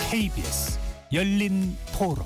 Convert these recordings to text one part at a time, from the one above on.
KBS 열린 토론.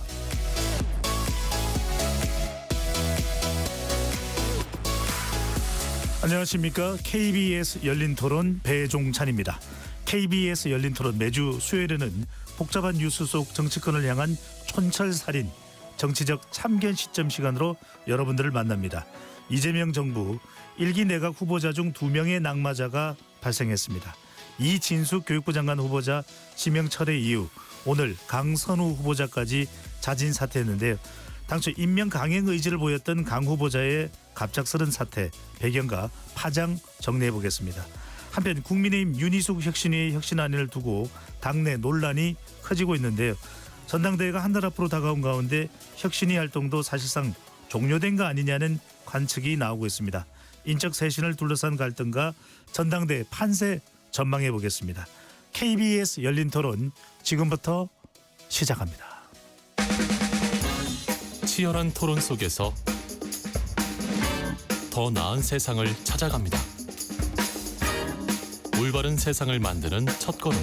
안녕하십니까. KBS 열린 토론 배종찬입니다. KBS 열린 토론 매주 수요일에는 복잡한 뉴스 속 정치권을 향한 촌철살인 정치적 참견 시점 시간으로 여러분들을 만납니다. 이재명 정부 1기 내각 후보자 중 2명의 낙마자가 발생했습니다. 이진숙 교육부 장관 후보자 지명 철회 이후 오늘 강선우 후보자까지 자진 사퇴했는데요. 당초 임명 강행 의지를 보였던 강 후보자의 갑작스런 사퇴 배경과 파장 정리해 보겠습니다. 한편 국민의힘 윤희숙 혁신위의 혁신안을 두고 당내 논란이 커지고 있는데요. 전당대회가 한 달 앞으로 다가온 가운데 혁신위 활동도 사실상 종료된 거 아니냐는 관측이 나오고 있습니다. 인적 쇄신을 둘러싼 갈등과 전당대회 판세 전망해 보겠습니다. KBS 열린 토론 지금부터 시작합니다. 치열한 토론 속에서 더 나은 세상을 찾아갑니다. 올바른 세상을 만드는 첫걸음.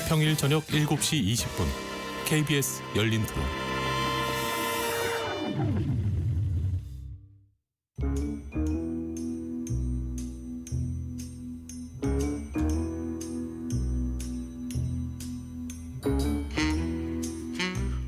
평일 저녁 7시 20분 KBS 열린 토론.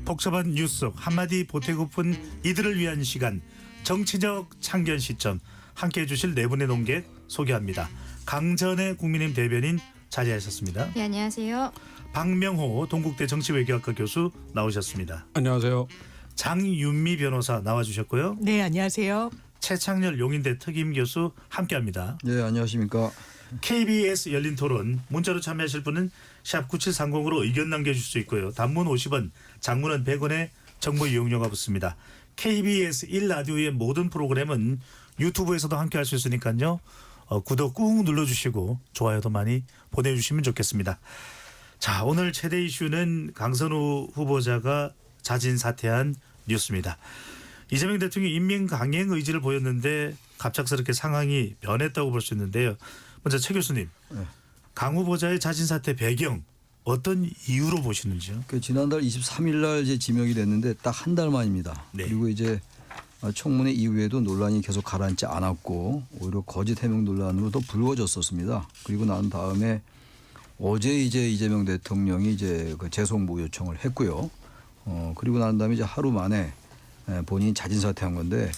복잡한 뉴스 속 한마디 보태고픈 이들을 위한 시간, 정치적 참견 시점. 함께해 주실 네 분의 논객 소개합니다. 강전의 국민의힘 대변인 자리하셨습니다. 네, 안녕하세요. 박명호 동국대 정치외교학과 교수 나오셨습니다. 안녕하세요. 장윤미 변호사 나와주셨고요. 네, 안녕하세요. 최창렬 용인대 특임 교수 함께합니다. 네, 안녕하십니까. KBS 열린 토론 문자로 참여하실 분은 샵 9730으로 의견 남겨주실 수 있고요. 단문 50원, 장문은 100원의 정보 이용료가 붙습니다. KBS 1라디오의 모든 프로그램은 유튜브에서도 함께할 수 있으니까요. 구독 꾹 눌러주시고 좋아요도 많이 보내주시면 좋겠습니다. 자, 오늘 최대 이슈는 강선우 후보자가 자진 사퇴한 뉴스입니다. 이재명 대통령이 임명 강행 의지를 보였는데 갑작스럽게 상황이 변했다고 볼 수 있는데요. 먼저 최 교수님, 네. 강 후보자의 자진 사퇴 배경 어떤 이유로 보시는지요? 지난달 23일 날 이제 지명이 됐는데 딱 한 달 만입니다. 네. 그리고 이제 청문회 이후에도 논란이 계속 가라앉지 않았고 오히려 거짓 해명 논란으로 더 불거졌었습니다. 그리고 난 다음에 어제 이제 이재명 대통령이 이제 그 재송부 요청을 했고요. 그리고 난 다음에 이제 하루 만에 본인이 자진 사퇴한 건데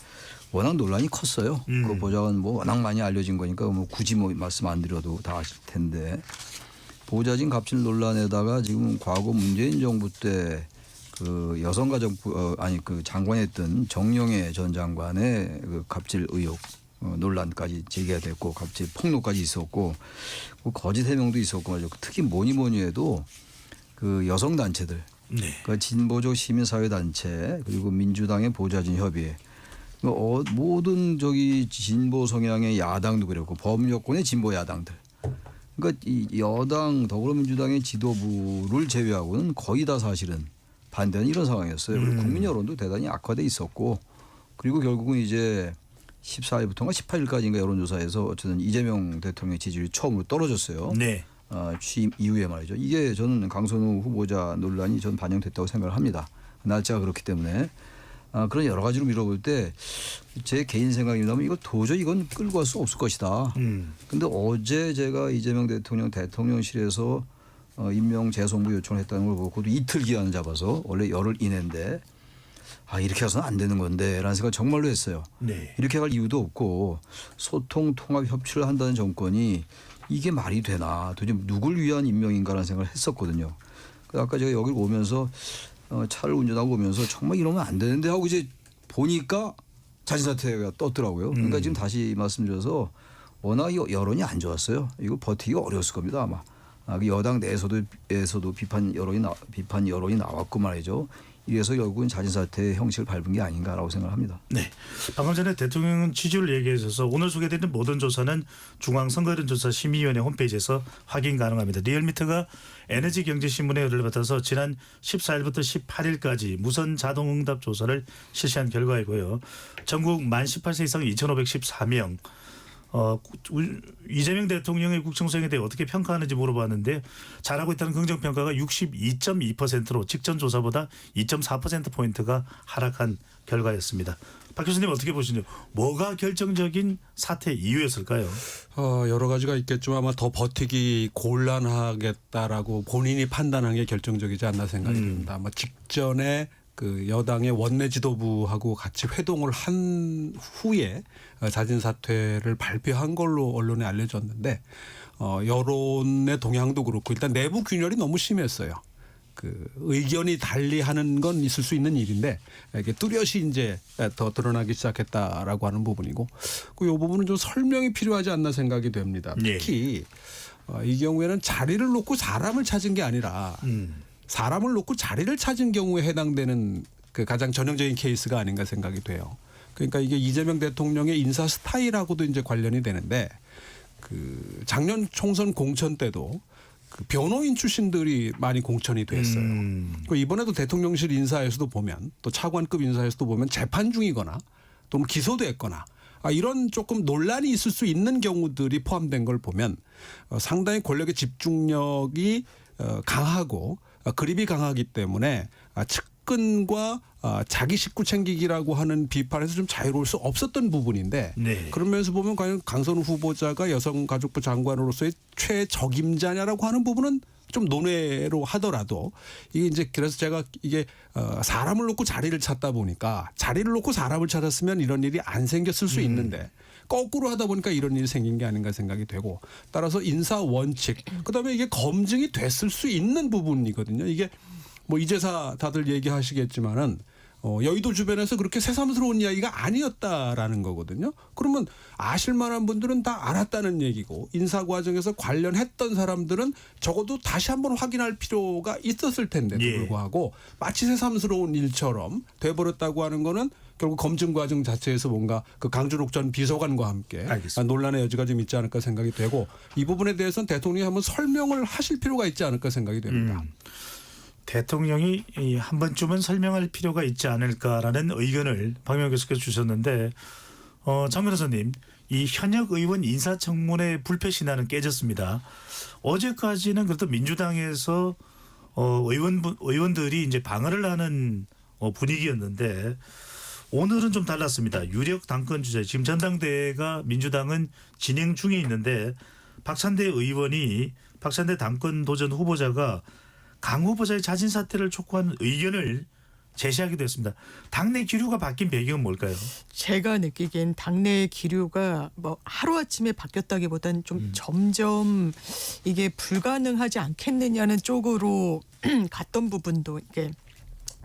워낙 논란이 컸어요. 그 보좌관 뭐 워낙 많이 알려진 거니까 뭐 굳이 뭐 말씀 안 드려도 다 아실 텐데 보좌진 갑질 논란에다가 지금 과거 문재인 정부 때 그 여성가족부 그 장관했던 정영애 전 장관의 그 갑질 의혹 논란까지 제기가 됐고 갑질 폭로까지 있었고 그 거짓 해명도 있었고 말이죠. 특히 뭐니 해도 그 여성 단체들, 네. 그 진보적 시민사회 단체 그리고 민주당의 보좌진 협의회 모든 저기 진보 성향의 야당도 그랬고 범여권의 진보 야당들. 그러니까 이 여당 더불어민주당의 지도부를 제외하고는 거의 다 사실은 반대는 이런 상황이었어요. 그리고 국민 여론도 대단히 악화돼 있었고 그리고 결국은 이제 14일부터인가 18일까지인가 여론조사에서 어쨌든 이재명 대통령의 지지율이 처음으로 떨어졌어요. 네. 취임 이후에 말이죠. 이게 저는 강선우 후보자 논란이 전 반영됐다고 생각을 합니다. 날짜가 그렇기 때문에. 그런 여러 가지로 밀어볼 때 제 개인 생각이라면 이거 도저히 이건 끌고 갈 수 없을 것이다. 근데 어제 제가 이재명 대통령 대통령실에서 임명 재송부 요청을 했다는 걸 보고 이틀 기한을 잡아서 원래 열흘 이내인데 이렇게 해서는 안 되는 건데 라는 생각을 정말로 했어요. 네. 이렇게 할 이유도 없고 소통 통합 협치를 한다는 정권이 이게 말이 되나 도대체 누굴 위한 임명인가라는 생각을 했었거든요. 아까 제가 여기를 오면서 차를 운전하고 오면서 정말 이러면 안 되는데 하고 이제 보니까 자진 사퇴가 떴더라고요. 그러니까 지금 다시 말씀드려서 워낙 여론이 안 좋았어요. 이거 버티기가 어려웠을 겁니다 아마. 여당 내에서도 비판 여론이 나왔고 말이죠. 이래서 결국은 자진 사퇴의 형식을 밟은 게 아닌가라고 생각합니다. 네. 방금 전에 대통령 취지를 얘기해 주셔서 오늘 소개되는 모든 조사는 중앙선거여론조사심의위원회 홈페이지에서 확인 가능합니다. 리얼미터가 에너지경제신문의 의뢰를 받아서 지난 14일부터 18일까지 무선 자동응답 조사를 실시한 결과이고요. 전국 만 18세 이상 2,514명 이재명 대통령의 국정수행에 대해 어떻게 평가하는지 물어봤는데 잘하고 있다는 긍정평가가 62.2%로 직전 조사보다 2.4%포인트가 하락한 결과였습니다. 박 교수님 어떻게 보시나요? 뭐가 결정적인 사태 이유였을까요? 여러 가지가 있겠지만 아마 더 버티기 곤란하겠다라고 본인이 판단한 게 결정적이지 않나 생각이 듭니다. 아마 직전에 그 여당의 원내 지도부하고 같이 회동을 한 후에 자진 사퇴를 발표한 걸로 언론에 알려졌는데 여론의 동향도 그렇고 일단 내부 균열이 너무 심했어요. 그 의견이 달리하는 건 있을 수 있는 일인데 이게 뚜렷이 이제 더 드러나기 시작했다라고 하는 부분이고 이 부분은 좀 설명이 필요하지 않나 생각이 됩니다. 특히 이 경우에는 자리를 놓고 사람을 찾은 게 아니라 사람을 놓고 자리를 찾은 경우에 해당되는 그 가장 전형적인 케이스가 아닌가 생각이 돼요. 그러니까 이게 이재명 대통령의 인사 스타일하고도 이제 관련이 되는데 그 작년 총선 공천 때도 그 변호인 출신들이 많이 공천이 됐어요. 그 이번에도 대통령실 인사에서도 보면 또 차관급 인사에서도 보면 재판 중이거나 또는 기소됐거나 이런 조금 논란이 있을 수 있는 경우들이 포함된 걸 보면 상당히 권력의 집중력이 강하고 그립이 강하기 때문에 측근과 자기 식구 챙기기라고 하는 비판에서 좀 자유로울 수 없었던 부분인데 그런 면에서 보면 과연 강선우 후보자가 여성가족부 장관으로서의 최적임자냐라고 하는 부분은 좀 논외로 하더라도 이게 이제 그래서 제가 이게 사람을 놓고 자리를 찾다 보니까 자리를 놓고 사람을 찾았으면 이런 일이 안 생겼을 수 있는데 거꾸로 하다 보니까 이런 일이 생긴 게 아닌가 생각이 되고 따라서 인사 원칙 그다음에 이게 검증이 됐을 수 있는 부분이거든요. 이게 뭐 이제사 다들 얘기하시겠지만은 여의도 주변에서 그렇게 새삼스러운 이야기가 아니었다라는 거거든요. 그러면 아실 만한 분들은 다 알았다는 얘기고 인사 과정에서 관련했던 사람들은 적어도 다시 한번 확인할 필요가 있었을 텐데도 불구하고 마치 새삼스러운 일처럼 돼버렸다고 하는 거는 결국 검증 과정 자체에서 뭔가 그 강준옥 전 비서관과 함께 논란의 여지가 좀 있지 않을까 생각이 되고 이 부분에 대해서는 대통령이 한번 설명을 하실 필요가 있지 않을까 생각이 됩니다. 대통령이 한 번쯤은 설명할 필요가 있지 않을까라는 의견을 박명호 교수께서 주셨는데 장 변호사님 이 현역 의원 인사청문회 불패신화는 깨졌습니다. 어제까지는 그래도 민주당에서 의원들이 이제 방어를 하는 분위기였는데 오늘은 좀 달랐습니다. 유력 당권 주자 지금 전당대회가 민주당은 진행 중에 있는데 박찬대 당권 도전 후보자가 강 후보자의 자진 사퇴를 촉구하는 의견을 제시하기도 했습니다. 당내 기류가 바뀐 배경은 뭘까요? 제가 느끼기엔 당내 기류가 뭐 하루아침에 바뀌었다기보다는 좀 점점 이게 불가능하지 않겠느냐는 쪽으로 갔던 부분도 이게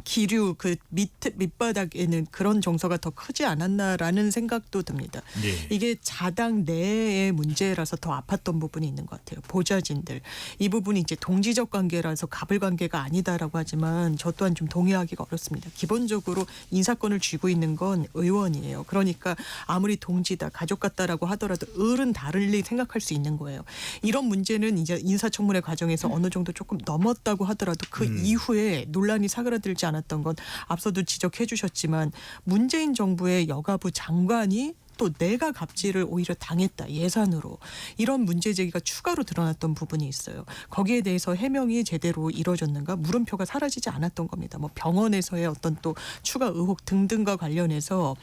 기류 그 밑바닥에는 그런 정서가 더 크지 않았나라는 생각도 듭니다. 이게 자당 내의 문제라서 더 아팠던 부분이 있는 것 같아요. 보좌진들. 이 부분이 이제 동지적 관계라서 갑을 관계가 아니다라고 하지만 저 또한 좀 동의하기가 어렵습니다. 기본적으로 인사권을 쥐고 있는 건 의원이에요. 그러니까 아무리 동지다 가족 같다라고 하더라도 을은 다르게 생각할 수 있는 거예요. 이런 문제는 이제 인사청문회 과정에서 어느 정도 조금 넘었다고 하더라도 그 이후에 논란이 사그라들지 않았던 건 앞서도 지적해 주셨지만 문재인 정부의 여가부 장관이 또 내가 갑질을 오히려 당했다 예산으로 이런 문제 제기가 추가로 드러났던 부분이 있어요. 거기에 대해서 해명이 제대로 이루어졌는가 물음표가 사라지지 않았던 겁니다. 뭐 병원에서의 어떤 또 추가 의혹 등등과 관련해서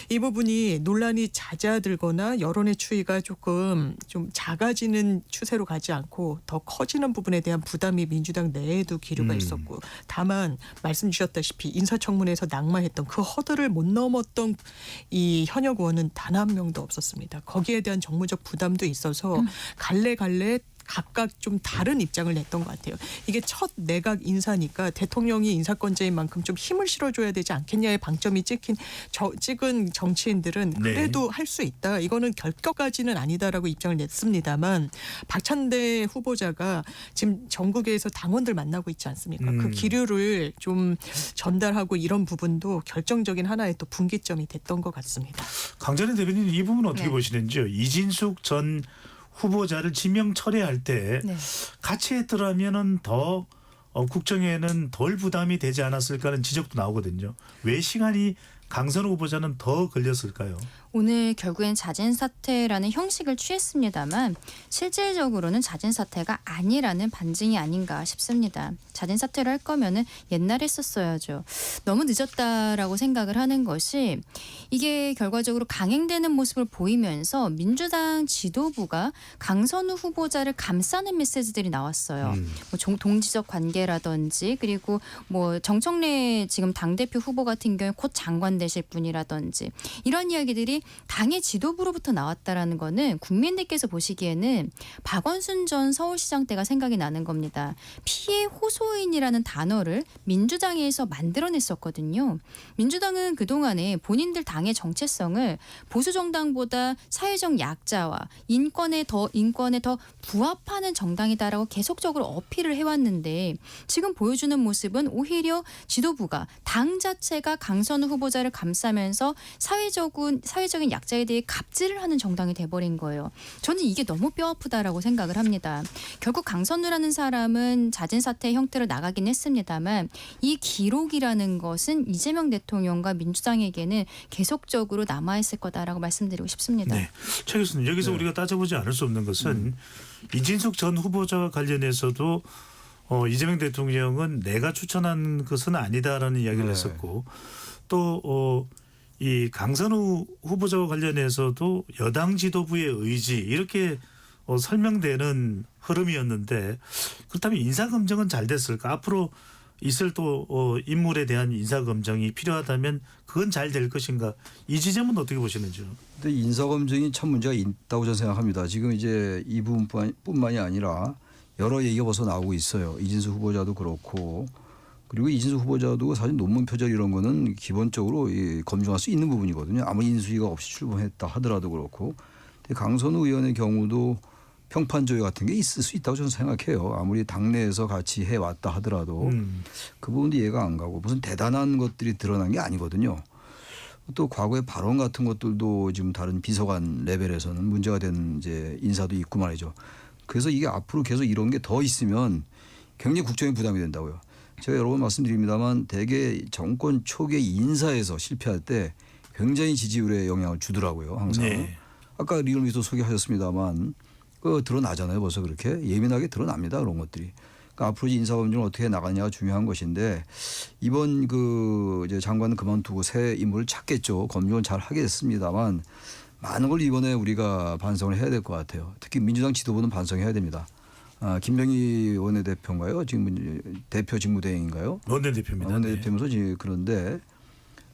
이 부분이 논란이 잦아들거나 여론의 추이가 조금 좀 작아지는 추세로 가지 않고 더 커지는 부분에 대한 부담이 민주당 내에도 기류가 있었고 다만 말씀 주셨다시피 인사청문회에서 낙마했던 그 허들을 못 넘었던 이 현역 의원은 단 한 명도 없었습니다. 거기에 대한 정무적 부담도 있어서 갈래갈래 각각 좀 다른 입장을 냈던 것 같아요. 이게 첫 내각 인사니까 대통령이 인사권자인 만큼 좀 힘을 실어줘야 되지 않겠냐의 방점이 찍은 정치인들은 그래도 할 수 있다. 이거는 결격까지는 아니다라고 입장을 냈습니다만 박찬대 후보자가 지금 전국에서 당원들 만나고 있지 않습니까? 그 기류를 좀 전달하고 이런 부분도 결정적인 하나의 또 분기점이 됐던 것 같습니다. 강전희 대변인 이 부분 어떻게 보시는지요? 이진숙 전 후보자를 지명 철회할 때 같이 했더라면은 더 국정에는 덜 부담이 되지 않았을까 하는 지적도 나오거든요. 왜 시간이 강선우 후보자는 더 걸렸을까요? 오늘 결국엔 자진 사퇴라는 형식을 취했습니다만 실질적으로는 자진 사퇴가 아니라는 반증이 아닌가 싶습니다. 자진 사퇴를 할 거면은 옛날에 했었어야죠. 너무 늦었다라고 생각을 하는 것이 이게 결과적으로 강행되는 모습을 보이면서 민주당 지도부가 강선우 후보자를 감싸는 메시지들이 나왔어요. 뭐 동지적 관계라든지 그리고 뭐 정청래 지금 당대표 후보 같은 경우에 곧 장관 되실 분이라든지 이런 이야기들이 당의 지도부로부터 나왔다라는 거는 국민들께서 보시기에는 박원순 전 서울시장 때가 생각이 나는 겁니다. 피해 호소인이라는 단어를 민주당에서 만들어냈었거든요. 민주당은 그동안에 본인들 당의 정체성을 보수 정당보다 사회적 약자와 인권에 더 부합하는 정당이다라고 계속적으로 어필을 해왔는데 지금 보여주는 모습은 오히려 지도부가 당 자체가 강선우 후보자를 감싸면서 사회적인 약자에 대해 갑질을 하는 정당이 돼버린 거예요. 저는 이게 너무 뼈아프다라고 생각을 합니다. 결국 강선우라는 사람은 자진 사퇴 형태로 나가긴 했습니다만 이 기록이라는 것은 이재명 대통령과 민주당에게는 계속적으로 남아있을 거다라고 말씀드리고 싶습니다. 네. 최 교수님 여기서 우리가 따져보지 않을 수 없는 것은 이진숙 전 후보자와 관련해서도 이재명 대통령은 내가 추천한 것은 아니다라는 이야기를 했었고 또 이 강선우 후보자와 관련해서도 여당 지도부의 의지 이렇게 설명되는 흐름이었는데 그렇다면 인사검증은 잘 됐을까? 앞으로 있을 또 인물에 대한 인사검증이 필요하다면 그건 잘 될 것인가? 이 지점은 어떻게 보시는지요? 근데 인사검증이 참 문제가 있다고 저는 생각합니다. 지금 이제 이 부분뿐만이 아니라 여러 얘기가 벌써 나오고 있어요. 이진수 후보자도 그렇고 그리고 이진수 후보자도 사실 논문 표절 이런 거는 기본적으로 검증할 수 있는 부분이거든요. 아무리 인수위가 없이 출범했다 하더라도 그렇고 강선우 의원의 경우도 평판 조회 같은 게 있을 수 있다고 저는 생각해요. 아무리 당내에서 같이 해왔다 하더라도 그 부분도 이해가 안 가고 무슨 대단한 것들이 드러난 게 아니거든요. 또 과거의 발언 같은 것들도 지금 다른 비서관 레벨에서는 문제가 된 이제 인사도 있고 말이죠. 그래서 이게 앞으로 계속 이런 게 더 있으면 굉장히 국정에 부담이 된다고요. 제가 여러 번 말씀드립니다만 대개 정권 초기에 인사에서 실패할 때 굉장히 지지율에 영향을 주더라고요. 항상. 네. 아까 리얼미도 소개하셨습니다만 드러나잖아요. 벌써 그렇게 예민하게 드러납니다. 그런 것들이. 그러니까 앞으로 인사검증을 어떻게 나가냐가 중요한 것인데 이번 이제 장관은 그만두고 새 인물을 찾겠죠. 검증을 잘 하겠습니다만 많은 걸 이번에 우리가 반성을 해야 될 것 같아요. 특히 민주당 지도부는 반성해야 됩니다. 김병희 원내대표인가요? 지금 대표 직무대행인가요? 원내대표입니다. 원내대표면서 그런데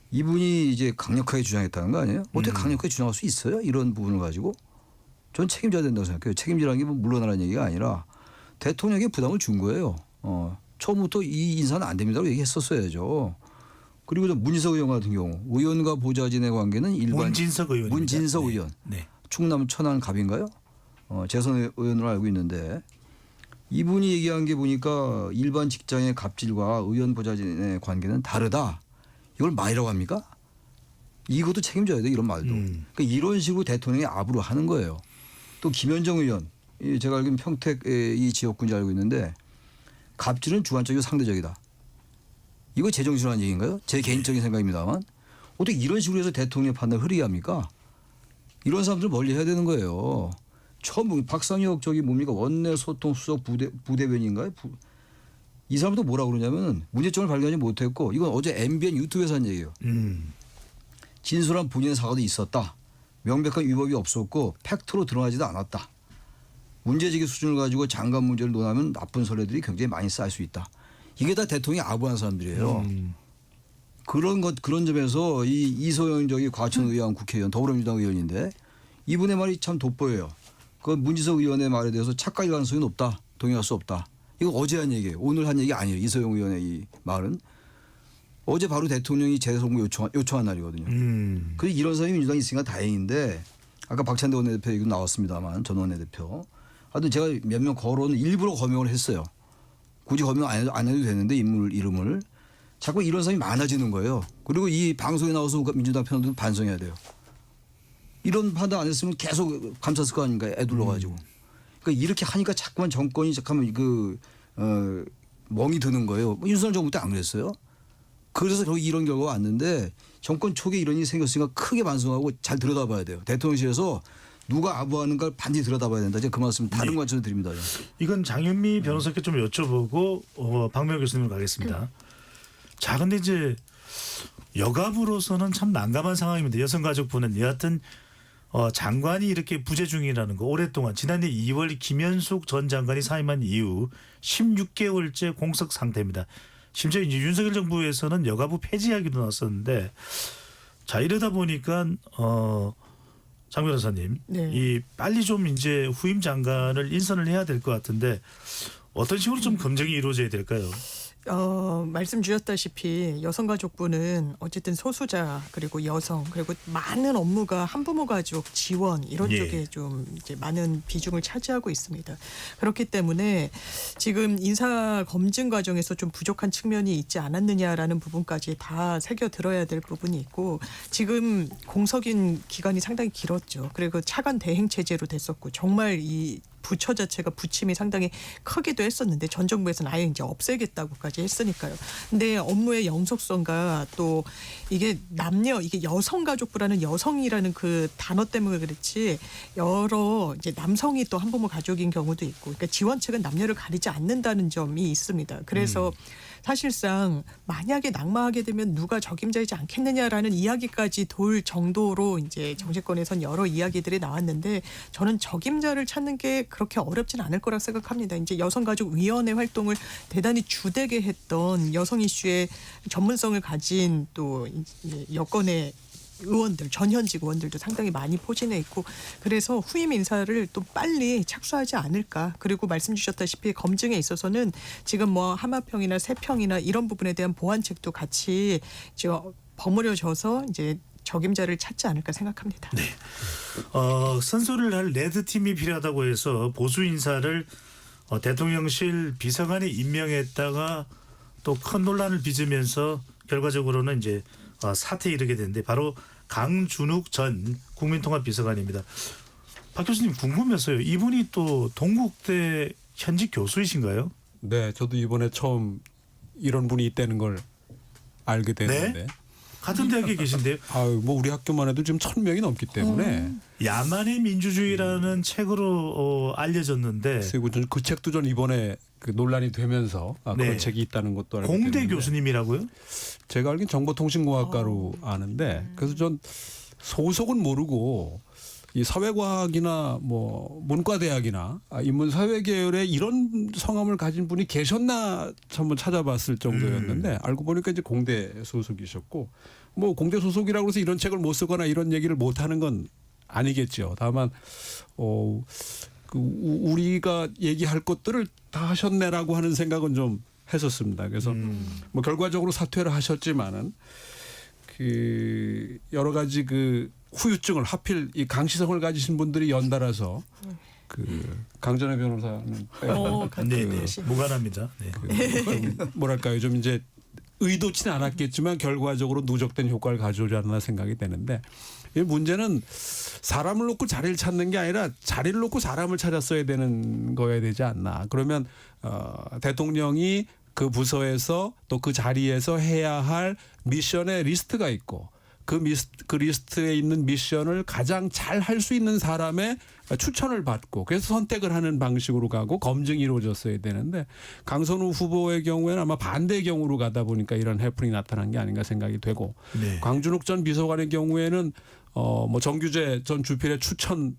이분이 이제 강력하게 주장했다는 거 아니에요? 어떻게 강력하게 주장할 수 있어요? 이런 부분을 가지고 전 책임져야 된다고 생각해요. 책임지라는 게 뭐 물러나라는 얘기가 아니라 대통령에게 부담을 준 거예요. 처음부터 이 인사는 안 됩니다라고 얘기했었어야죠. 그리고 문진석 의원 같은 경우 의원과 보좌진의 관계는 일반 문진석 의원입니다. 문진석 의원. 네. 충남 천안 갑인가요? 재선 의원으로 알고 있는데 이분이 얘기한 게 보니까 일반 직장의 갑질과 의원 보좌진의 관계는 다르다. 이걸 말이라고 합니까? 이것도 책임져야 돼 이런 말도. 그러니까 이런 식으로 대통령이 압으로 하는 거예요. 또 김현정 의원. 제가 알기로는 평택 이 지역군지 알고 있는데 갑질은 주관적이고 상대적이다. 이거 제정신이라는 얘기인가요? 제 개인적인 생각입니다만 어떻게 이런 식으로 해서 대통령 판단을 흐리게 합니까? 이런 사람들 멀리 해야 되는 거예요. 처음 박상혁 뭡니까 원내 소통 수석 부대변인가요? 이 사람도 뭐라고 그러냐면 문제점을 발견하지 못했고 이건 어제 MBN 유튜브에서 한 얘기예요. 진솔한 본인의 사과도 있었다. 명백한 위법이 없었고 팩트로 드러나지도 않았다. 문제제기 수준을 가지고 장관 문제를 논하면 나쁜 선례들이 굉장히 많이 쌓일 수 있다. 이게 다 대통령이 아부한 사람들이에요. 그런 점에서 이 이소영 과천 의원 국회의원 더불어민주당 의원인데 이분의 말이 참 돋보여요. 그 문진석 의원의 말에 대해서 착각일 가능성이 높다. 동의할 수 없다. 이거 어제 한 얘기예요. 오늘 한 얘기 아니에요. 이소영 의원의 이 말은. 어제 바로 대통령이 재선거 요청한 날이거든요. 그래서 이런 사람이 민주당에 있으니까 다행인데 아까 박찬대 원내대표 얘기도 나왔습니다만 전 원내대표. 하여튼 제가 몇 명 거론은 일부러 거명을 했어요. 굳이 거명 안 해도 되는데 인물 이름을. 자꾸 이런 사람이 많아지는 거예요. 그리고 이 방송에 나와서 민주당 편도 반성해야 돼요. 이런 판단 안 했으면 계속 감쌌을 거 아닙니까? 애둘러 가지고. 그러니까 이렇게 하니까 자꾸만 정권이 멍이 드는 거예요. 윤석열 정부 때 안 그랬어요? 그래서 결국 이런 결과가 왔는데 정권 초기에 이런 일이 생겼으니까 크게 반성하고 잘 들여다봐야 돼요. 대통령실에서 누가 아부하는가를 반드시 들여다봐야 된다. 제가 그 말씀 다른 관점으로 드립니다. 이건 장윤미 변호사께 좀 여쭤보고 박명 교수님으로 가겠습니다. 자, 근데 이제 여가부로서는 참 난감한 상황입니다. 여성가족부는 여하튼 장관이 이렇게 부재 중이라는 거 오랫동안 지난해 2월 김현숙 전 장관이 사임한 이후 16개월째 공석 상태입니다. 심지어 이제 윤석열 정부에서는 여가부 폐지 이야기도 나왔었는데 자 이러다 보니까 장 변호사님 네. 이 빨리 좀 이제 후임 장관을 인선을 해야 될 것 같은데 어떤 식으로 좀 검증이 이루어져야 될까요? 말씀 주셨다시피 여성가족부는 어쨌든 소수자 그리고 여성 그리고 많은 업무가 한부모 가족 지원 이런 예. 쪽에 좀 이제 많은 비중을 차지하고 있습니다. 그렇기 때문에 지금 인사 검증 과정에서 좀 부족한 측면이 있지 않았느냐라는 부분까지 다 새겨 들어야 될 부분이 있고 지금 공석인 기간이 상당히 길었죠. 그리고 차관 대행 체제로 됐었고 정말 이 부처 자체가 부침이 상당히 크기도 했었는데 전 정부에서는 아예 이제 없애겠다고까지 했으니까요. 근데 업무의 영속성과 또 이게 남녀 이게 여성가족부라는 여성이라는 그 단어 때문에 그렇지 여러 이제 남성이 또 한부모 가족인 경우도 있고 그러니까 지원책은 남녀를 가리지 않는다는 점이 있습니다. 그래서 사실상 만약에 낙마하게 되면 누가 적임자이지 않겠느냐라는 이야기까지 돌 정도로 이제 정치권에선 여러 이야기들이 나왔는데 저는 적임자를 찾는 게 그렇게 어렵진 않을 거라 생각합니다. 이제 여성가족위원회 활동을 대단히 주되게 했던 여성 이슈의 전문성을 가진 또 여권의 의원들 전현직 의원들도 상당히 많이 포진해 있고 그래서 후임 인사를 또 빨리 착수하지 않을까. 그리고 말씀 주셨다시피 검증에 있어서는 지금 뭐 하마평이나 세평이나 이런 부분에 대한 보완책도 같이 버무려져서 이제 적임자를 찾지 않을까 생각합니다. 네. 선수를 할 레드팀이 필요하다고 해서 보수 인사를 대통령실 비서관에 임명했다가 또 큰 논란을 빚으면서 결과적으로는 이제 사퇴에 이르게 됐는데 바로 강준욱 전 국민통합비서관입니다. 박 교수님 궁금해서요. 이분이 또 동국대 현직 교수이신가요? 네, 저도 이번에 처음 이런 분이 있다는 걸 알게 됐는데. 네? 같은 대학에 계신데요. 뭐 우리 학교만 해도 지금 1,000명이 넘기 때문에 야만의 민주주의라는 책으로 알려졌는데 그리고 그 책도 전 이번에 그 논란이 되면서 네. 그런 책이 있다는 것도 알게 공대 됐는데 교수님이라고요? 제가 알긴 정보통신공학과로 아는데 그래서 전 소속은 모르고 이 사회과학이나 뭐 문과대학이나 인문사회 계열의 이런 성함을 가진 분이 계셨나 한번 찾아봤을 정도였는데 알고 보니까 이제 공대 소속이셨고 뭐 공대 소속이라고 해서 이런 책을 못 쓰거나 이런 얘기를 못 하는 건 아니겠죠. 다만 우리가 얘기할 것들을 다 하셨네라고 하는 생각은 좀 했었습니다. 그래서 뭐 결과적으로 사퇴를 하셨지만은 그 여러 가지 그 후유증을 하필 이 강시성을 가지신 분들이 연달아서 그 강전혜 변호사는 네네 무관합니다. 네. 좀 뭐랄까요 좀 이제 의도치는 않았겠지만 결과적으로 누적된 효과를 가져오지 않나 생각이 되는데 이 문제는 사람을 놓고 자리를 찾는 게 아니라 자리를 놓고 사람을 찾았어야 되는 거여야 되지 않나. 그러면 대통령이 그 부서에서 또 그 자리에서 해야 할 미션의 리스트가 있고 그 리스트에 있는 미션을 가장 잘 할 수 있는 사람의 추천을 받고 그래서 선택을 하는 방식으로 가고 검증이 이루어졌어야 되는데 강선우 후보의 경우에는 아마 반대의 경우로 가다 보니까 이런 해프닝이 나타난 게 아닌가 생각이 되고 네. 광준욱 전 비서관의 경우에는 뭐 정규재 전 주필의 추천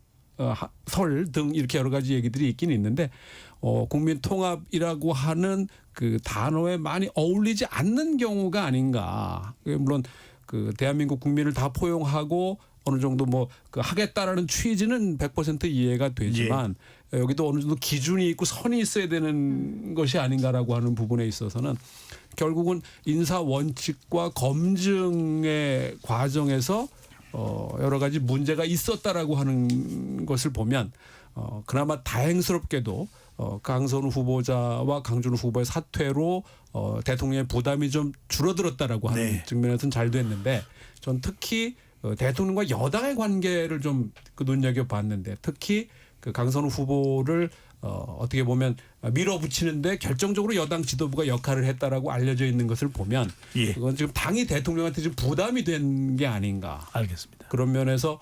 설 등 이렇게 여러 가지 얘기들이 있긴 있는데 국민통합이라고 하는 그 단어에 많이 어울리지 않는 경우가 아닌가. 물론 그 대한민국 국민을 다 포용하고 어느 정도 뭐 그 하겠다라는 취지는 100% 이해가 되지만 여기도 어느 정도 기준이 있고 선이 있어야 되는 것이 아닌가라고 하는 부분에 있어서는 결국은 인사 원칙과 검증의 과정에서 여러 가지 문제가 있었다라고 하는 것을 보면 그나마 다행스럽게도 강선우 후보자와 강준우 후보의 사퇴로 대통령의 부담이 좀 줄어들었다라고 하는 네. 측면에서는 잘 됐는데 전 특히 대통령과 여당의 관계를 좀 눈여겨봤는데 특히 그 강선우 후보를 어떻게 보면 밀어붙이는데 결정적으로 여당 지도부가 역할을 했다라고 알려져 있는 것을 보면 예. 그건 지금 당이 대통령한테 좀 부담이 된 게 아닌가. 알겠습니다. 그런 면에서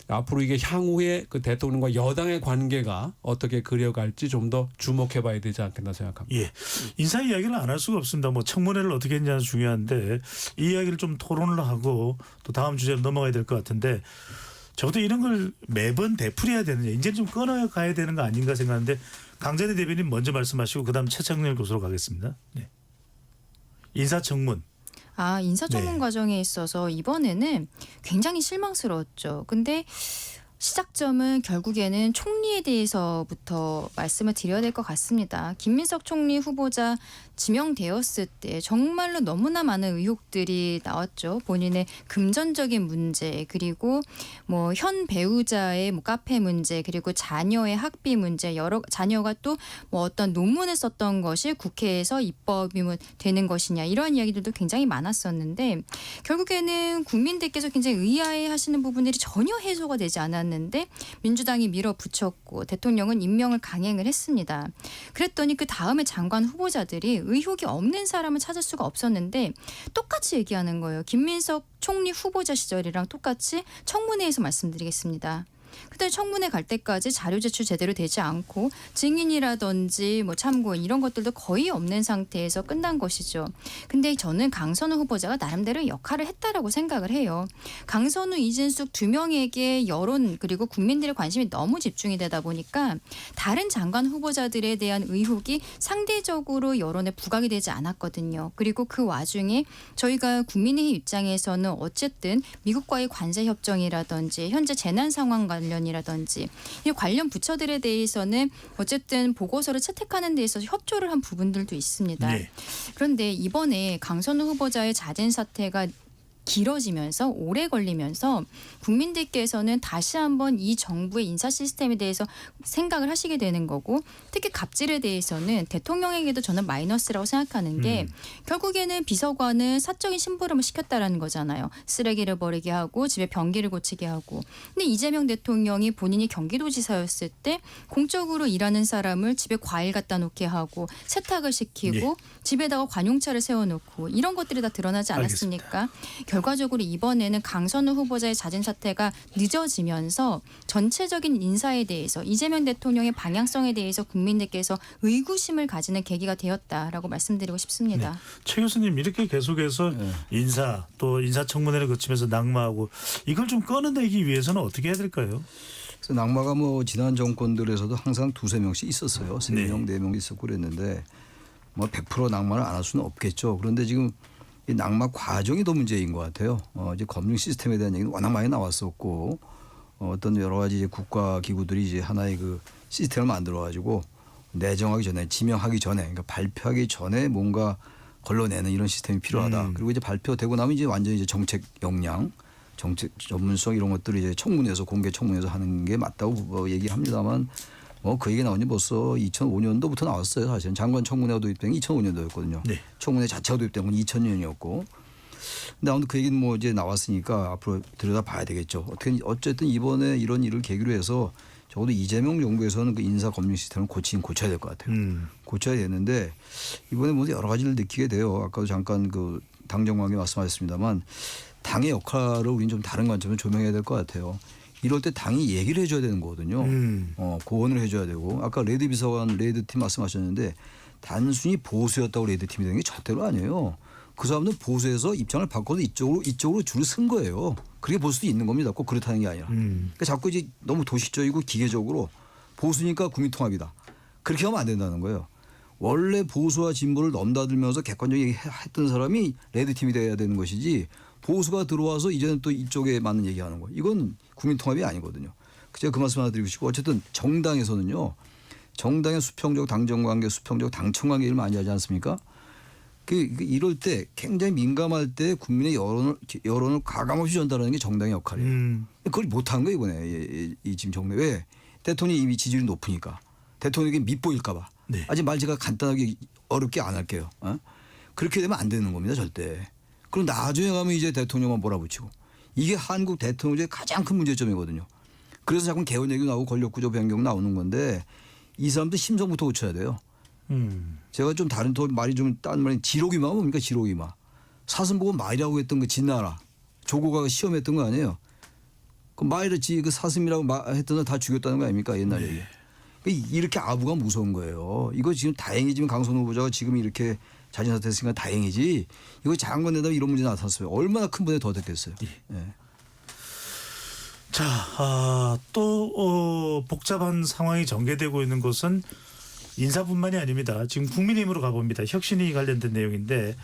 앞으로 이게 향후에 그 대통령과 여당의 관계가 어떻게 그려갈지 좀 더 주목해봐야 되지 않겠나 생각합니다. 예, 인사 이야기를 안 할 수가 없습니다. 뭐 청문회를 어떻게 했냐는 중요한데 이 이야기를 좀 토론을 하고 또 다음 주제로 넘어가야 될 것 같은데 저도 이런 걸 매번 되풀이해야 되느냐 이제 좀 끊어가야 되는 거 아닌가 생각하는데 강전희 대변인 먼저 말씀하시고 그다음 최창렬 교수로 가겠습니다. 네. 인사청문. 인사청문 네. 과정에 있어서 이번에는 굉장히 실망스러웠죠. 근데 시작점은 결국에는 총리에 대해서부터 말씀을 드려야 될 것 같습니다. 김민석 총리 후보자 지명되었을 때 정말로 너무나 많은 의혹들이 나왔죠. 본인의 금전적인 문제 그리고 뭐 현 배우자의 뭐 카페 문제 그리고 자녀의 학비 문제 여러 자녀가 또 뭐 어떤 논문을 썼던 것이 국회에서 입법이 되는 것이냐 이런 이야기들도 굉장히 많았었는데 결국에는 국민들께서 굉장히 의아해하시는 부분들이 전혀 해소가 되지 않았는데 민주당이 밀어붙였고 대통령은 임명을 강행을 했습니다. 그랬더니 그 다음에 장관 후보자들이 의혹이 없는 사람을 찾을 수가 없었는데 똑같이 얘기하는 거예요. 김민석 총리 후보자 시절이랑 똑같이 청문회에서 말씀드리겠습니다. 그때 청문회 갈 때까지 자료 제출 제대로 되지 않고 증인이라든지 뭐 참고인 이런 것들도 거의 없는 상태에서 끝난 것이죠. 근데 저는 강선우 후보자가 나름대로 역할을 했다라고 생각을 해요. 강선우, 이진숙 두 명에게 여론 그리고 국민들의 관심이 너무 집중이 되다 보니까 다른 장관 후보자들에 대한 의혹이 상대적으로 여론에 부각이 되지 않았거든요. 그리고 그 와중에 저희가 국민의힘 입장에서는 어쨌든 미국과의 관세 협정이라든지 현재 재난 상황 관련이라든지 이 관련 부처들에 대해서는 어쨌든 보고서를 채택하는 데 있어서 협조를 한 부분들도 있습니다. 네. 그런데 이번에 강선우 후보자의 자진 사퇴가 길어지면서 오래 걸리면서 국민들께서는 다시 한번 이 정부의 인사 시스템에 대해서 생각을 하시게 되는 거고 특히 갑질에 대해서는 대통령에게도 저는 마이너스라고 생각하는 게 결국에는 비서관은 사적인 심부름을 시켰다라는 거잖아요. 쓰레기를 버리게 하고 집에 변기를 고치게 하고. 근데 이재명 대통령이 본인이 경기도지사였을 때 공적으로 일하는 사람을 집에 과일 갖다 놓게 하고 세탁을 시키고 집에다가 관용차를 세워놓고 이런 것들이 다 드러나지 않았습니까? 결과적으로 이번에는 강선우 후보자의 자진 사퇴가 늦어지면서 전체적인 인사에 대해서 이재명 대통령의 방향성에 대해서 국민들께서 의구심을 가지는 계기가 되었다라고 말씀드리고 싶습니다. 네. 최 교수님 이렇게 계속해서 인사 또 인사청문회를 거치면서 낙마하고 이걸 좀 꺼내내기 위해서는 어떻게 해야 될까요? 그래서 낙마가 뭐 지난 정권들에서도 항상 두세 명씩 있었어요. 세 네. 명, 네 명 있었고 그랬는데 뭐 100% 낙마를 안 할 수는 없겠죠. 그런데 지금 이 낙마 과정이 더 문제인 것 같아요. 이제 검증 시스템에 대한 얘기는 워낙 많이 나왔었고 어떤 여러 가지 이제 국가 기구들이 이제 하나의 그 시스템을 만들어 가지고 내정하기 전에 지명하기 전에 그러니까 발표하기 전에 뭔가 걸러내는 이런 시스템이 필요하다. 그리고 이제 발표되고 나면 이제 완전히 이제 정책 역량, 정책 전문성 이런 것들을 이제 청문회에서 공개 청문회에서 하는 게 맞다고 얘기합니다만 그 얘기 나온 지 벌써 2005년도부터 나왔어요. 사실은 장관 청문회가 도입된 게 2005년도였거든요. 네. 청문회 자체가 도입된 건 2000년이었고. 근데 아무튼 그 얘기는 뭐 이제 나왔으니까 앞으로 들여다봐야 되겠죠. 어쨌든 이번에 이런 일을 계기로 해서 적어도 이재명 정부에서는 그 인사 검증 시스템을 고쳐야 될 것 같아요. 고쳐야 되는데 이번에 뭐 여러 가지를 느끼게 돼요. 아까도 잠깐 그 당정관계 말씀하셨습니다만 당의 역할을 우리는 좀 다른 관점으로 조명해야 될 것 같아요. 이럴 때 당이 얘기를 해줘야 되는 거거든요. 고언을 해줘야 되고 아까 레드 비서관 레드팀 말씀하셨는데 단순히 보수였다고 레드팀이 되는 게 절대로 아니에요. 그 사람들 보수에서 입장을 바꿔서 이쪽으로 줄을 쓴 거예요. 그렇게 볼 수도 있는 겁니다. 꼭 그렇다는 게 아니라. 그러니까 자꾸 이제 너무 도식적이고 기계적으로 보수니까 국민통합이다. 그렇게 하면 안 된다는 거예요. 원래 보수와 진보를 넘나들면서 객관적으로 했던 사람이 레드팀이 돼야 되는 것이지 보수가 들어와서 이제는 또 이쪽에 맞는 얘기하는 거. 이건 국민통합이 아니거든요. 제가 그 말씀 하나 드리고 싶고 어쨌든 정당에서는요. 정당의 수평적 당정관계, 수평적 당청관계를 많이 하지 않습니까? 이럴 때 굉장히 민감할 때 국민의 여론을 가감없이 전달하는 게 정당의 역할이에요. 그걸 못한 거예요 이번에 이 지금 정부. 왜? 대통령이 이미 지지율이 높으니까. 대통령에게 밉보일까 봐. 네. 아직 말 제가 간단하게 어렵게 안 할게요. 그렇게 되면 안 되는 겁니다 절대. 그럼 나중에 가면 이제 대통령만 몰아붙이고. 이게 한국 대통령제의 가장 큰 문제점이거든요. 그래서 자꾸 개헌 얘기 나오고 권력구조 변경 나오는 건데 이 사람도 심성부터 고쳐야 돼요. 제가 좀 다른 더 말이 좀 딴 말이 지록이마 뭡니까 지록이마. 사슴 보고 마이라고 했던 그 진나라 조고가 시험했던 거 아니에요. 그 마이르지 그 사슴이라고 했던 거 다 죽였다는 거 아닙니까 옛날에. 이렇게 아부가 무서운 거예요. 이거 지금 다행히 지금 강선 후보자가 지금 이렇게 자진 사퇴했으니까 다행이지. 이거 장관 내다 이런 문제 나타났어요. 얼마나 큰 분에 더 됐겠어요. 예. 자, 또 복잡한 상황이 전개되고 있는 것은 인사뿐만이 아닙니다. 지금 국민의힘으로 가봅니다. 혁신위 관련된 내용인데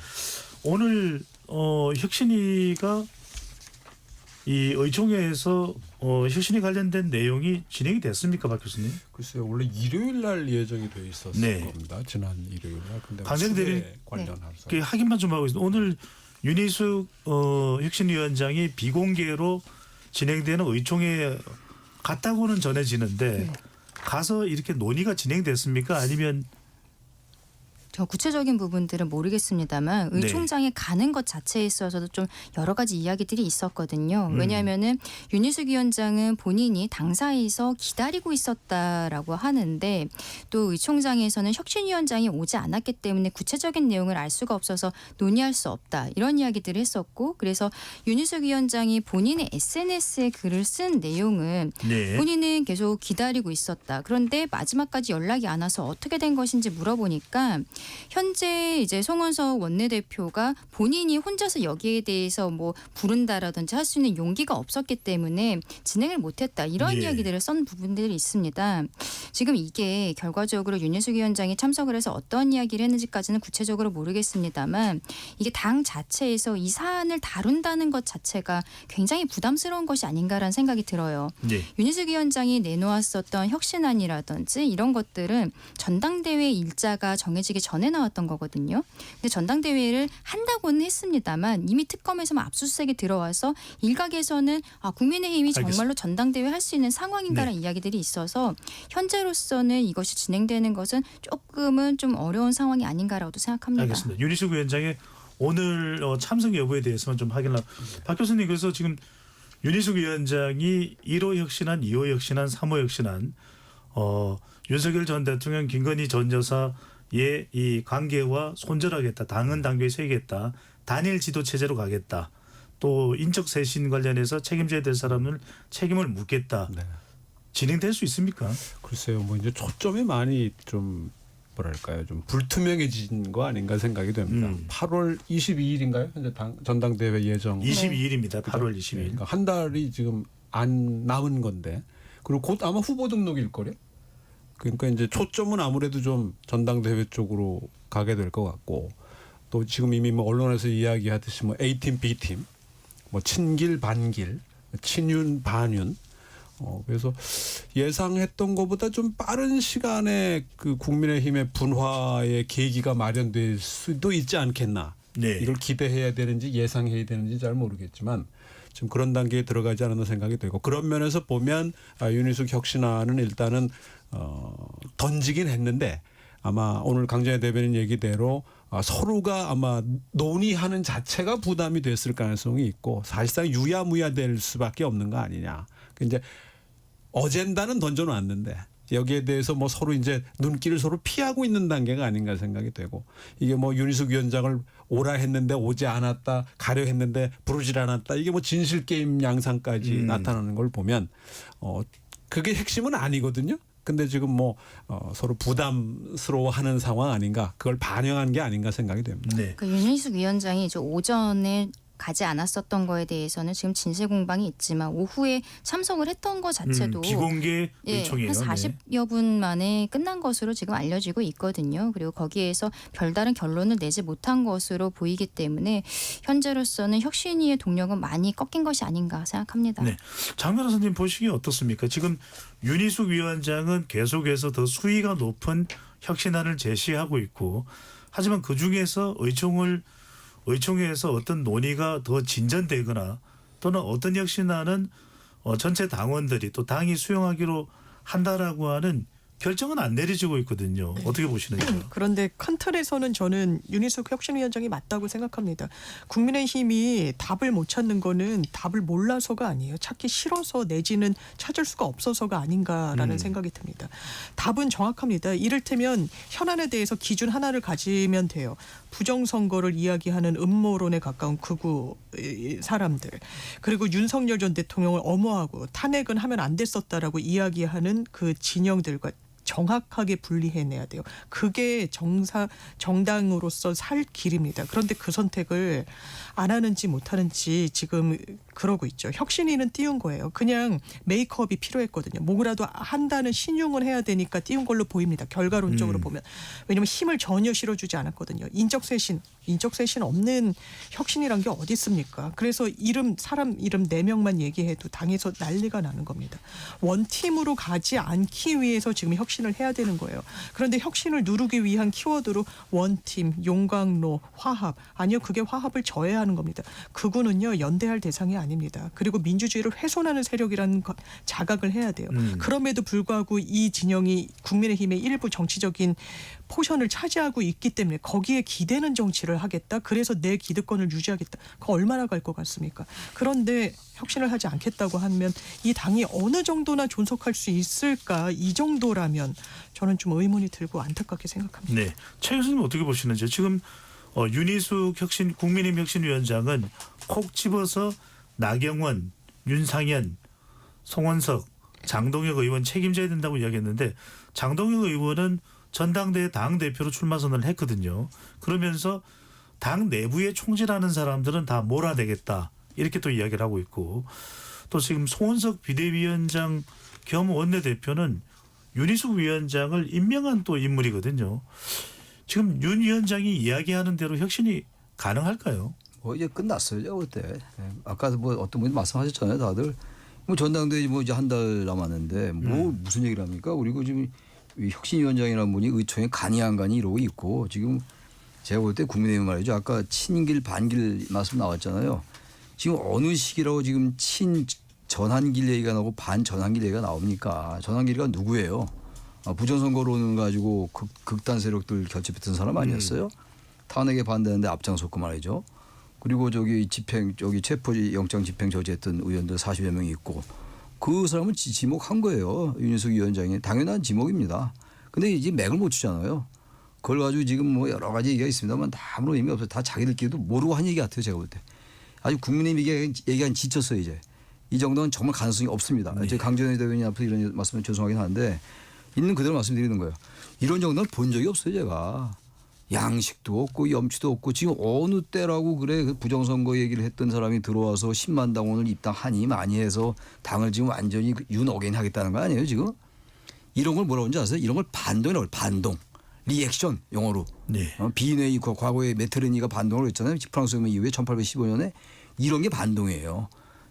오늘 혁신위가 이 의총회에서 혁신위 관련된 내용이 진행이 됐습니까, 박 교수님? 글쎄요, 원래 일요일 날 예정이 돼 있었을 네. 겁니다. 지난 일요일 날. 근데 강정 대리 관련해서 그 확인만 좀 하고 있습니다. 오늘 윤희숙 혁신위원장이 비공개로 진행되는 의총회에 갔다고는 전해지는데 가서 이렇게 논의가 진행됐습니까? 아니면 저 구체적인 부분들은 모르겠습니다만 의총장에 가는 것 자체에 있어서도 좀 여러 가지 이야기들이 있었거든요. 왜냐하면은 윤희숙 위원장은 본인이 당사에서 기다리고 있었다라고 하는데 또 의총장에서는 혁신위원장이 오지 않았기 때문에 구체적인 내용을 알 수가 없어서 논의할 수 없다 이런 이야기들을 했었고 그래서 윤희숙 위원장이 본인의 SNS에 글을 쓴 내용은 네. 본인은 계속 기다리고 있었다. 그런데 마지막까지 연락이 안 와서 어떻게 된 것인지 물어보니까 현재 이제 송원석 원내대표가 본인이 혼자서 여기에 대해서 뭐 부른다라든지 할 수 있는 용기가 없었기 때문에 진행을 못했다. 이런 예. 이야기들을 쓴 부분들이 있습니다. 지금 이게 결과적으로 윤희숙 위원장이 참석을 해서 어떤 이야기를 했는지까지는 구체적으로 모르겠습니다만 이게 당 자체에서 이 사안을 다룬다는 것 자체가 굉장히 부담스러운 것이 아닌가라는 생각이 들어요. 네. 윤희숙 위원장이 내놓았었던 혁신안이라든지 이런 것들은 전당대회 일자가 정해지기 전에 나왔던 거거든요. 근데 전당대회를 한다고는 했습니다만 이미 특검에서만 압수수색이 들어와서 일각에서는 국민의힘이 정말로 알겠습니다. 전당대회 할 수 있는 상황인가라는 이야기들이 있어서 현재로서는 이것이 진행되는 것은 조금은 좀 어려운 상황이 아닌가라고도 생각합니다. 알겠습니다. 윤희숙 위원장의 오늘 참석 여부에 대해서만 좀 확인을. 박 교수님 그래서 지금 윤희숙 위원장이 1호 혁신안, 2호 혁신안, 3호 혁신안 윤석열 전 대통령, 김건희 전 여사의 이 관계와 손절하겠다. 당은 당규에 새기겠다. 단일 지도 체제로 가겠다. 또 인적 쇄신 관련해서 책임져야 될 사람을 책임을 묻겠다. 네. 진행될 수 있습니까? 글쎄요, 뭐 이제 초점이 많이 좀 뭐랄까요, 좀 불투명해진 거 아닌가 생각이 됩니다. 8월 22일인가요? 현재 전당대회 예정. 22일입니다. 8월 22일. 그러니까 한 달이 지금 안 남은 건데, 그리고 곧 아마 후보 등록일 거래. 그러니까 이제 초점은 아무래도 좀 전당대회 쪽으로 가게 될 것 같고, 또 지금 이미 뭐 언론에서 이야기하듯이 뭐 A팀, B팀, 뭐 친길, 반길, 친윤, 반윤. 그래서 예상했던 것보다 좀 빠른 시간에 그 국민의힘의 분화의 계기가 마련될 수도 있지 않겠나. 네. 이걸 기대해야 되는지 예상해야 되는지 잘 모르겠지만 지금 그런 단계에 들어가지 않았나 생각이 되고 그런 면에서 보면 윤희숙 혁신안은 일단은 던지긴 했는데 아마 오늘 강정혜 대변인 얘기대로 서로가 아마 논의하는 자체가 부담이 됐을 가능성이 있고 사실상 유야무야 될 수밖에 없는 거 아니냐. 이제 어젠다는 던져놨는데 여기에 대해서 뭐 서로 이제 눈길을 서로 피하고 있는 단계가 아닌가 생각이 되고 이게 뭐 윤희숙 위원장을 오라 했는데 오지 않았다, 가려 했는데 부르질 않았다 이게 뭐 진실 게임 양상까지 나타나는 걸 보면 그게 핵심은 아니거든요. 근데 지금 뭐 서로 부담스러워하는 상황 아닌가 그걸 반영한 게 아닌가 생각이 됩니다. 네. 그 윤희숙 위원장이 이제 오전에 가지 않았었던 거에 대해서는 지금 진실 공방이 있지만 오후에 참석을 했던 것 자체도 비공개 예, 의총이에요. 한 40여 분 만에 끝난 것으로 지금 알려지고 있거든요. 그리고 거기에서 별다른 결론을 내지 못한 것으로 보이기 때문에 현재로서는 혁신위의 동력은 많이 꺾인 것이 아닌가 생각합니다. 네. 장 변호사님 보시기에 어떻습니까? 지금 윤희숙 위원장은 계속해서 더 수위가 높은 혁신안을 제시하고 있고 하지만 그중에서 의총회에서 어떤 논의가 더 진전되거나 또는 어떤 혁신안은 전체 당원들이 또 당이 수용하기로 한다라고 하는 결정은 안 내려지고 있거든요. 어떻게 보시는지요? 그런데 큰 틀에서는 저는 윤희숙 혁신위원장이 맞다고 생각합니다. 국민의힘이 답을 못 찾는 거는 답을 몰라서가 아니에요. 찾기 싫어서 내지는 찾을 수가 없어서가 아닌가라는 생각이 듭니다. 답은 정확합니다. 이를테면 현안에 대해서 기준 하나를 가지면 돼요. 부정선거를 이야기하는 음모론에 가까운 극우 사람들, 그리고 윤석열 전 대통령을 엄호하고 탄핵은 하면 안 됐었다라고 이야기하는 그 진영들과 정확하게 분리해내야 돼요. 그게 정당으로서 살 길입니다. 그런데 그 선택을 안 하는지 못하는지 지금 그러고 있죠. 혁신위는 띄운 거예요. 그냥 메이크업이 필요했거든요. 뭐라도 한다는 신용을 해야 되니까 띄운 걸로 보입니다. 결과론적으로 보면. 왜냐하면 힘을 전혀 실어주지 않았거든요. 인적쇄신 없는 혁신이란 게 어디 있습니까? 그래서 사람 이름 4명만 얘기해도 당에서 난리가 나는 겁니다. 원팀으로 가지 않기 위해서 지금 혁신을 해야 되는 거예요. 그런데 혁신을 누르기 위한 키워드로 원팀, 용광로, 화합. 아니요. 그게 화합을 저해하는 겁니다. 극우는요. 연대할 대상이 아닙니다. 그리고 민주주의를 훼손하는 세력이라는 자각을 해야 돼요. 그럼에도 불구하고 이 진영이 국민의힘의 일부 정치적인 포션을 차지하고 있기 때문에 거기에 기대는 정치를 하겠다. 그래서 내 기득권을 유지하겠다. 그거 얼마나 갈 것 같습니까? 그런데 혁신을 하지 않겠다고 하면 이 당이 어느 정도나 존속할 수 있을까? 이 정도라면 저는 좀 의문이 들고 안타깝게 생각합니다. 네, 최 교수님 어떻게 보시는지요? 지금 윤희숙 국민의힘 혁신위원장은 콕 집어서 나경원, 윤상현, 송원석, 장동혁 의원 책임져야 된다고 이야기했는데 장동혁 의원은 전당대회 당대표로 출마 선언을 했거든요. 그러면서 당 내부에 총질하는 사람들은 다 몰아내겠다. 이렇게 또 이야기를 하고 있고 또 지금 송원석 비대위원장 겸 원내대표는 윤희숙 위원장을 임명한 또 인물이거든요. 지금 윤 위원장이 이야기하는 대로 혁신이 가능할까요? 이제 끝났어요. 그때 아까 뭐 어떤 분이 말씀하셨잖아요. 다들 뭐 전당대회 뭐 이제 한 달 남았는데 뭐 무슨 얘기를 합니까? 그리고 지금 이 혁신위원장이라는 분이 의총에 간이 안 간이 이러고 있고 지금 제가 볼 때 국민의힘 말이죠. 아까 친길 반길 말씀 나왔잖아요. 지금 어느 시기라고 지금 친 전한길 얘기가 나오고 반 전한길 얘기가 나옵니까? 전한길이가 누구예요? 부정선거론을 가지고 극단 세력들 결집했던 사람 아니었어요? 탄핵에 반대하는데 앞장섰고 말이죠. 그리고 저기 체포 영장 집행 저지했던 의원들 40여 명이 있고 그 사람은 지목한 거예요. 윤희숙 위원장이. 당연한 지목입니다. 근데 이제 맥을 못 추잖아요. 그걸 가지고 지금 뭐 여러 가지 얘기가 있습니다만 다 아무런 의미 없어요. 다 자기들끼리도 모르고 한 얘기 같아요. 제가 볼 때. 아주 국민의힘이 얘기한 지쳤어요. 이제. 이 정도는 정말 가능성이 없습니다. 네. 강전의 대변인 앞에서 이런 말씀은 죄송하긴 한데 있는 그대로 말씀드리는 거예요. 이런 정도는 본 적이 없어요. 제가. 양식도 없고 염치도 없고 지금 어느 때라고 그래 그 부정선거 얘기를 했던 사람이 들어와서 10만 당원을 입당하니 많이 해서 당을 지금 완전히 윤어게인 하겠다는 거 아니에요 지금? 이런 걸 뭐라고 하는지 아세요? 이런 걸 반동이라고 해요. 반동. 리액션 영어로. 네. 비인의 과거에 메테르니가 반동을 했잖아요. 프랑스 혁명 이후에 1815년에 이런 게 반동이에요.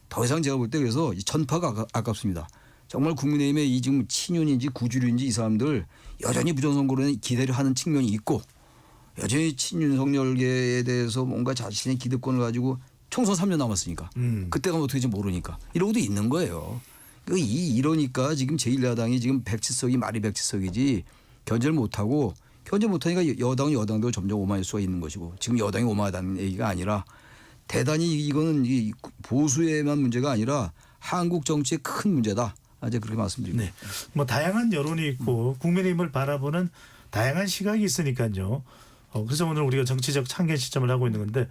더 이상 제가 볼 때 그래서 전파가 아깝습니다. 정말 국민의힘의 이 지금 친윤인지 구주류인지 이 사람들 여전히 부정선거로 기대를 하는 측면이 있고 여전히 친윤석열계에 대해서 뭔가 자신의 기득권을 가지고 총선 3년 남았으니까 그때가 어떻게 될지 모르니까 이러고도 있는 거예요. 이러니까 지금 제1야당이 지금 107석이 말이 107석이지 견제를 못하고 견제 못하니까 여당도 점점 오만할 수가 있는 것이고 지금 여당이 오만하다는 얘기가 아니라 대단히 이거는 보수에만 문제가 아니라 한국 정치의 큰 문제다. 이제 그렇게 말씀드립니다. 네. 뭐 다양한 여론이 있고 국민의힘을 바라보는 다양한 시각이 있으니까요. 그래서 오늘 우리가 정치적 참견 시점을 하고 있는 건데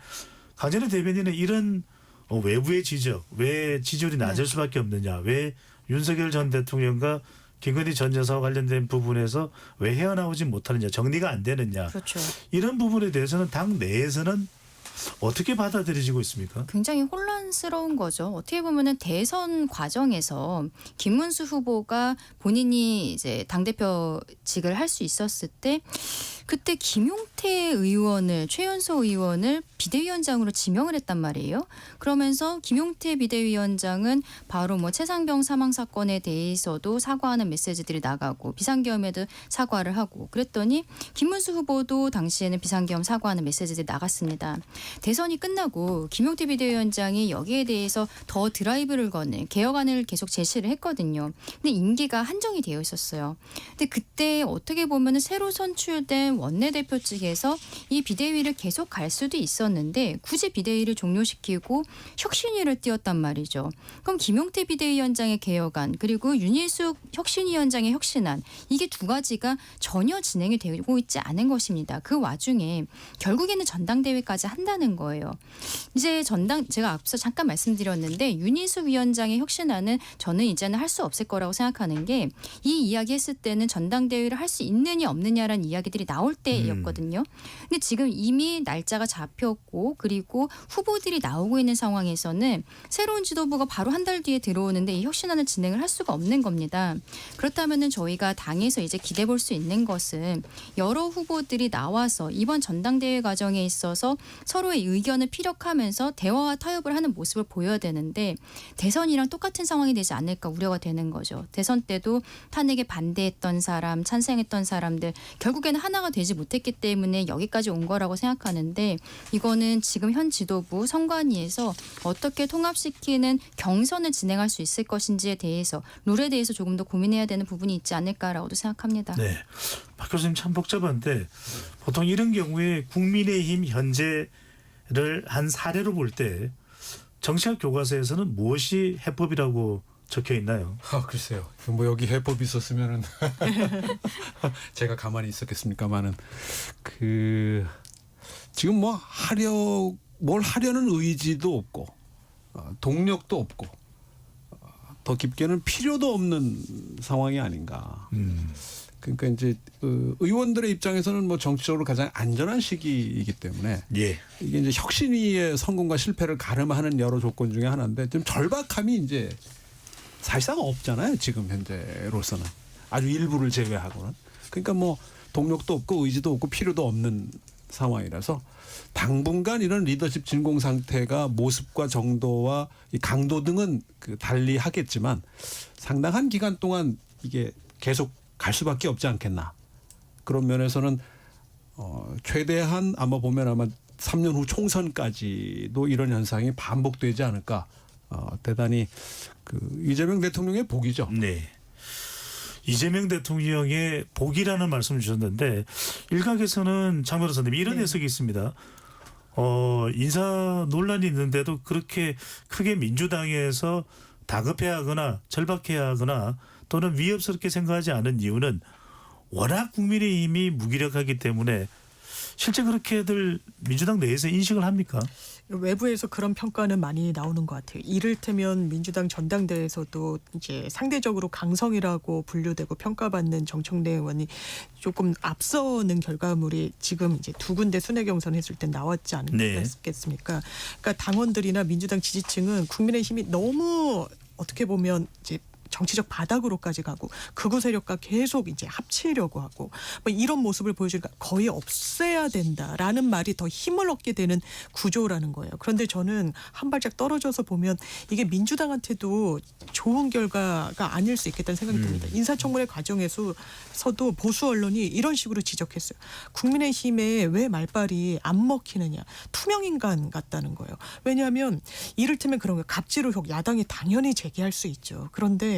강전의 대변인은 이런 외부의 지적, 왜 지지율이 낮을 수밖에 없느냐, 왜 윤석열 전 대통령과 김건희 전 여사와 관련된 부분에서 왜 헤어나오지 못하느냐, 정리가 안 되느냐. 그렇죠. 이런 부분에 대해서는 당 내에서는 어떻게 받아들여지고 있습니까? 굉장히 혼란스러운 거죠. 어떻게 보면은 대선 과정에서 김문수 후보가 본인이 이제 당대표직을 할 수 있었을 때 그때 김용태 의원을 최연소 의원을 비대위원장으로 지명을 했단 말이에요. 그러면서 김용태 비대위원장은 바로 뭐 최상병 사망 사건에 대해서도 사과하는 메시지들이 나가고 비상계엄에도 사과를 하고 그랬더니 김문수 후보도 당시에는 비상계엄 사과하는 메시지들이 나갔습니다. 대선이 끝나고 김용태 비대위원장이 여기에 대해서 더 드라이브를 거는 개혁안을 계속 제시를 했거든요. 근데 임기가 한정이 되어 있었어요. 근데 그때 어떻게 보면은 새로 선출된 원내대표 측에서 이 비대위를 계속 갈 수도 있었는데 굳이 비대위를 종료시키고 혁신위를 띄웠단 말이죠. 그럼 김용태 비대위원장의 개혁안 그리고 윤희숙 혁신위원장의 혁신안 이게 두 가지가 전혀 진행이 되고 있지 않은 것입니다. 그 와중에 결국에는 전당대회까지 한다는 거예요. 이제 제가 앞서 잠깐 말씀드렸는데 윤희숙 위원장의 혁신안은 저는 이제는 할 수 없을 거라고 생각하는 게 이 이야기 했을 때는 전당대회를 할 수 있느냐 없느냐라는 이야기들이 나올 때였거든요. 근데 지금 이미 날짜가 잡혔고 그리고 후보들이 나오고 있는 상황에서는 새로운 지도부가 바로 한 달 뒤에 들어오는데 이 혁신안을 진행을 할 수가 없는 겁니다. 그렇다면은 저희가 당에서 이제 기대해 볼 수 있는 것은 여러 후보들이 나와서 이번 전당대회 과정에 있어서 서로의 의견을 피력하면서 대화와 타협을 하는 모습을 보여야 되는데 대선이랑 똑같은 상황이 되지 않을까 우려가 되는 거죠. 대선 때도 탄핵에 반대했던 사람, 찬성했던 사람들 결국에는 하나가 되지 못했기 때문에 여기까지 온 거라고 생각하는데 이거는 지금 현 지도부 선관위에서 어떻게 통합시키는 경선을 진행할 수 있을 것인지에 대해서 룰에 대해서 조금 더 고민해야 되는 부분이 있지 않을까라고도 생각합니다. 네. 박 교수님 참 복잡한데 보통 이런 경우에 국민의힘 현재를 한 사례로 볼 때 정치학 교과서에서는 무엇이 해법이라고 적혀 있나요? 글쎄요. 뭐 여기 해법이 있었으면은 제가 가만히 있었겠습니까만은 지금 뭘 하려는 의지도 없고 동력도 없고 더 깊게는 필요도 없는 상황이 아닌가. 그러니까 이제 의원들의 입장에서는 뭐 정치적으로 가장 안전한 시기이기 때문에 예. 이게 이제 혁신위의 성공과 실패를 가름하는 여러 조건 중에 하나인데 좀 절박함이 이제 사실상 없잖아요. 지금 현재로서는 아주 일부를 제외하고는. 그러니까 뭐 동력도 없고 의지도 없고 필요도 없는 상황이라서 당분간 이런 리더십 진공 상태가 모습과 정도와 이 강도 등은 달리 하겠지만 상당한 기간 동안 이게 계속 갈 수밖에 없지 않겠나. 그런 면에서는 최대한 아마 3년 후 총선까지도 이런 현상이 반복되지 않을까. 대단히 이재명 대통령의 복이죠. 네. 이재명 대통령의 복이라는 말씀을 주셨는데 일각에서는 장 변호사님 이런 해석이 있습니다. 인사 논란이 있는데도 그렇게 크게 민주당에서 다급해하거나 절박해하거나 또는 위협스럽게 생각하지 않은 이유는 워낙 국민의힘이 무기력하기 때문에 실제 그렇게들 민주당 내에서 인식을 합니까? 외부에서 그런 평가는 많이 나오는 것 같아요. 이를테면 민주당 전당대회에서도 이제 상대적으로 강성이라고 분류되고 평가받는 정청래 의원이 조금 앞서는 결과물이 지금 이제 두 군데 순회 경선 했을 때 나왔지 않겠습니까? 그러니까 당원들이나 민주당 지지층은 국민의힘이 너무 어떻게 보면 이제 정치적 바닥으로까지 가고 극우 세력과 계속 이제 합치려고 하고 뭐 이런 모습을 보여주니까 거의 없애야 된다라는 말이 더 힘을 얻게 되는 구조라는 거예요. 그런데 저는 한 발짝 떨어져서 보면 이게 민주당한테도 좋은 결과가 아닐 수 있겠다는 생각이 듭니다. 인사청문회 과정에서도 보수 언론이 이런 식으로 지적했어요. 국민의힘에 왜 말발이 안 먹히느냐. 투명인간 같다는 거예요. 왜냐하면 이를테면 그런 거예요. 갑질 의혹 야당이 당연히 제기할 수 있죠. 그런데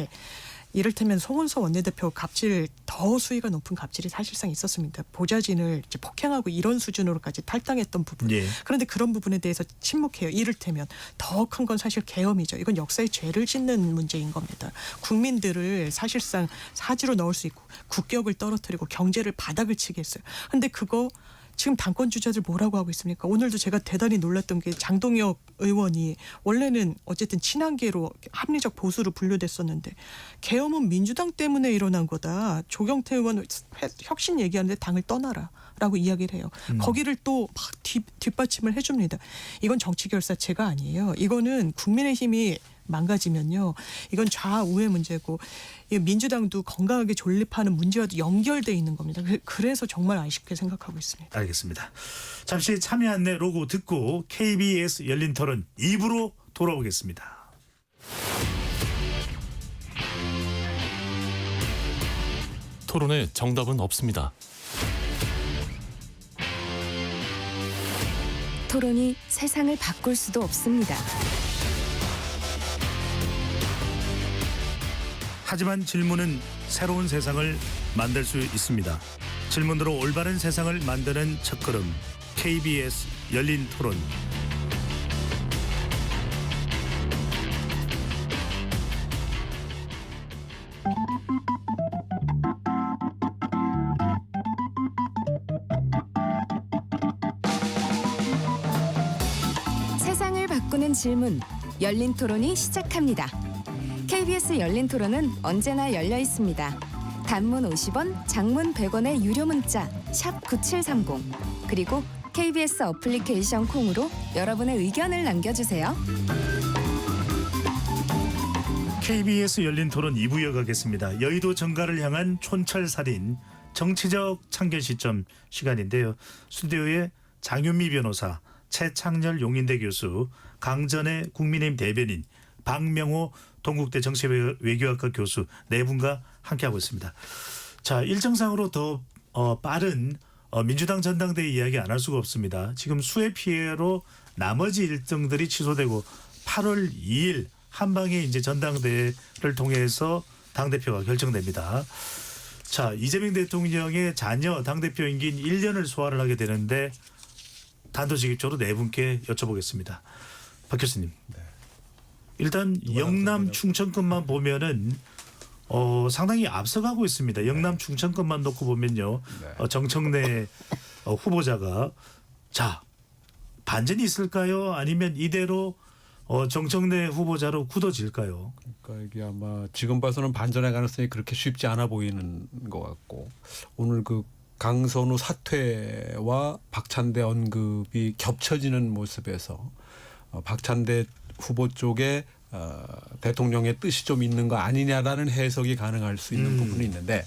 이를테면 송은서 원내대표 갑질 더 수위가 높은 갑질이 사실상 있었습니다. 보좌진을 이제 폭행하고 이런 수준으로까지 탈당했던 부분. 예. 그런데 그런 부분에 대해서 침묵해요. 이를테면 더 큰 건 사실 계엄이죠. 이건 역사의 죄를 짓는 문제인 겁니다. 국민들을 사실상 사지로 넣을 수 있고 국격을 떨어뜨리고 경제를 바닥을 치게 했어요. 그런데 그거 지금 당권 주자들 뭐라고 하고 있습니까? 오늘도 제가 대단히 놀랐던 게 장동혁 의원이 원래는 어쨌든 친한계로 합리적 보수로 분류됐었는데 계엄은 민주당 때문에 일어난 거다. 조경태 의원 혁신 얘기하는데 당을 떠나라. 라고 이야기를 해요. 거기를 또 막 뒷받침을 해줍니다. 이건 정치 결사체가 아니에요. 이거는 국민의힘이 망가지면요. 이건 좌우의 문제고 민주당도 건강하게 존립하는 문제와도 연결돼 있는 겁니다. 그래서 정말 아쉽게 생각하고 있습니다. 알겠습니다. 잠시 참여 안내 로고 듣고 KBS 열린 토론 2부로 돌아오겠습니다. 토론에 정답은 없습니다. 토론이 세상을 바꿀 수도 없습니다. 하지만 질문은 새로운 세상을 만들 수 있습니다. 질문으로 올바른 세상을 만드는 첫걸음 KBS 열린 토론. 세상을 바꾸는 질문, 열린 토론이 시작합니다. KBS 열린 토론은 언제나 열려 있습니다. 단문 50원, 장문 100원의 유료 문자 샵 9730 그리고 KBS 어플리케이션 콩으로 여러분의 의견을 남겨주세요. KBS 열린 토론 2부 이어가겠습니다. 여의도 정가를 향한 촌철살인 정치적 참견 시점 시간인데요. 스튜디오에 장윤미 변호사, 최창렬 용인대 교수, 강전의 국민의힘 대변인, 박명호 동국대 정치외교학과 교수 네 분과 함께하고 있습니다. 자, 일정상으로 더 빠른 민주당 전당대회 이야기 안 할 수가 없습니다. 지금 수해 피해로 나머지 일정들이 취소되고 8월 2일 한방에 이제 전당대회를 통해서 당대표가 결정됩니다. 자, 이재명 대통령의 자녀 당대표 임기인 1년을 소화를 하게 되는데 단도직입적으로 네 분께 여쭤보겠습니다. 박 교수님. 일단 영남 충청권만 보면은 상당히 앞서가고 있습니다. 영남 충청권만 놓고 보면요. 정청래 후보자가 자 반전이 있을까요? 아니면 이대로 정청래 후보자로 굳어질까요? 그러니까 이게 아마 지금 봐서는 반전의 가능성이 그렇게 쉽지 않아 보이는 것 같고 오늘 그 강선우 사퇴와 박찬대 언급이 겹쳐지는 모습에서 박찬대 후보 쪽에 대통령의 뜻이 좀 있는 거 아니냐라는 해석이 가능할 수 있는 부분이 있는데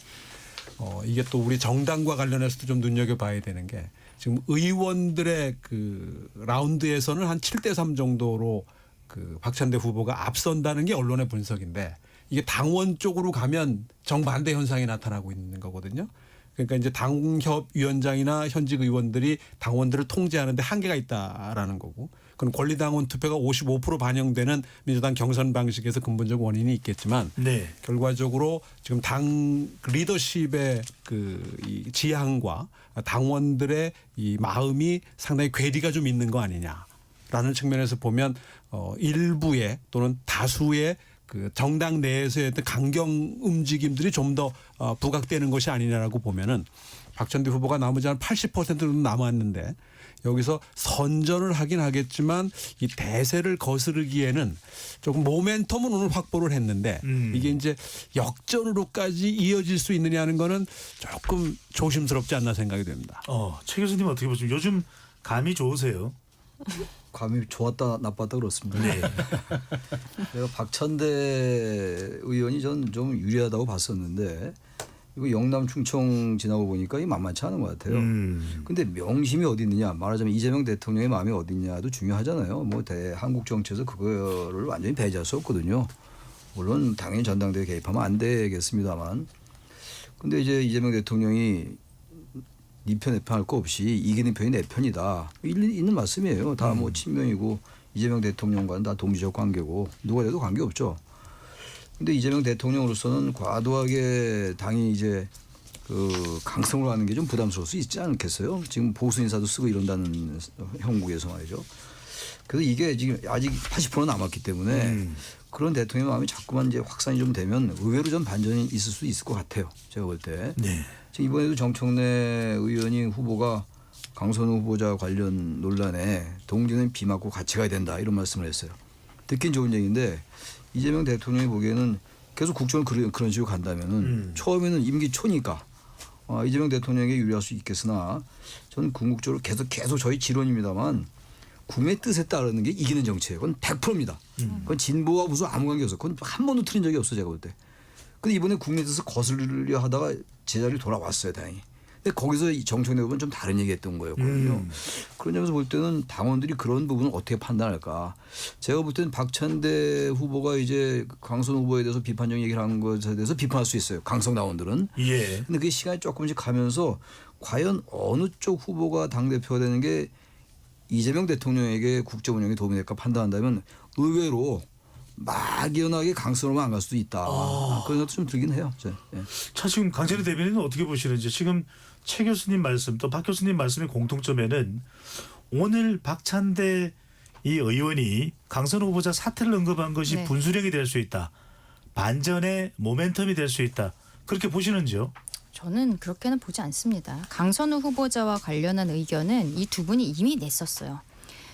이게 또 우리 정당과 관련해서도 좀 눈여겨봐야 되는 게 지금 의원들의 그 라운드에서는 한 7대3 정도로 그 박찬대 후보가 앞선다는 게 언론의 분석인데 이게 당원 쪽으로 가면 정반대 현상이 나타나고 있는 거거든요. 그러니까 이제 당협위원장이나 현직 의원들이 당원들을 통제하는데 한계가 있다라는 거고 그건 권리당원 투표가 55% 반영되는 민주당 경선 방식에서 근본적 원인이 있겠지만 네. 결과적으로 지금 당 리더십의 이 지향과 당원들의 이 마음이 상당히 괴리가 좀 있는 거 아니냐라는 측면에서 보면 일부의 또는 다수의 그 정당 내에서의 어떤 강경 움직임들이 좀 더 부각되는 것이 아니냐라고 보면은 박찬대 후보가 나머지 한 80% 정도 남았는데 여기서 선전을 하긴 하겠지만 이 대세를 거스르기에는 조금 모멘텀은 오늘 확보를 했는데 이게 이제 역전으로까지 이어질 수 있느냐는 거는 조금 조심스럽지 않나 생각이 됩니다. 최 교수님 어떻게 보십니까? 요즘 감이 좋으세요? 감이 좋았다 나빴다 그렇습니다. 네. 내가 박찬대 의원이 전 좀 유리하다고 봤었는데 이거 영남 충청 지나고 보니까 이 만만치 않은 것 같아요. 근데 명심이 어디 있느냐 말하자면 이재명 대통령의 마음이 어디 있냐도 중요하잖아요. 뭐 한국 정치에서 그거를 완전히 배제할 수 없거든요. 물론 당연히 전당대회 개입하면 안 되겠습니다만. 근데 이제 이재명 대통령이 네 편 내 편 할 거 없이 이기는 편이 내 편이다. 일리 있는 말씀이에요. 다 뭐 친명이고 이재명 대통령과는 다 동지적 관계고 누가 돼도 관계없죠. 근데 이재명 대통령으로서는 과도하게 당이 이제 그 강성으로 하는 게 좀 부담스러울 수 있지 않겠어요? 지금 보수 인사도 쓰고 이런다는 형국에서 말이죠. 그래서 이게 지금 아직 80% 남았기 때문에 그런 대통령의 마음이 자꾸만 이제 확산이 좀 되면 의외로 좀 반전이 있을 수 있을 것 같아요. 제가 볼 때. 네. 지금 이번에도 정청래 의원이 후보가 강선우 후보자 관련 논란에 동지는 비 맞고 같이 가야 된다 이런 말씀을 했어요. 듣긴 좋은 얘기인데 이재명 대통령이 보기에는 계속 국정을 그런 식으로 간다면은 처음에는 임기 초니까 이재명 대통령에게 유리할 수 있겠으나 저는 궁극적으로 계속 저희 지론입니다만 국민의 뜻에 따르는 게 이기는 정치예요. 그건 100%입니다. 그건 진보와 무슨 아무 관계 없어요. 그건 한 번도 틀린 적이 없어요. 제가 볼 때. 근데 이번에 국민의 뜻을 거슬려 하다가 제자리로 돌아왔어요. 다행히. 근데 거기서 이 정청래 후보는 좀 다른 얘기했던 거였거든요. 그런 점에서 볼 때는 당원들이 그런 부분을 어떻게 판단할까. 제가 볼 때는 박찬대 후보가 이제 강선 후보에 대해서 비판적 얘기를 한 것에 대해서 비판할 수 있어요. 강성 당원들은. 예. 근데 그 시간이 조금씩 가면서 과연 어느 쪽 후보가 당대표가 되는 게 이재명 대통령에게 국제 운영에 도움이 될까 판단한다면 의외로 막연하게 강성으로만 안 갈 수도 있다. 그런 것도 좀 들긴 해요. 예. 자, 지금 강찬희 대변인은 어떻게 보시는지. 지금 최 교수님 말씀 또 박 교수님 말씀의 공통점에는 오늘 박찬대 이 의원이 강선 후보자 사퇴를 언급한 것이 네. 분수령이 될 수 있다. 반전의 모멘텀이 될 수 있다. 그렇게 보시는지요? 저는 그렇게는 보지 않습니다. 강선우 후보자와 관련한 의견은 이 두 분이 이미 냈었어요.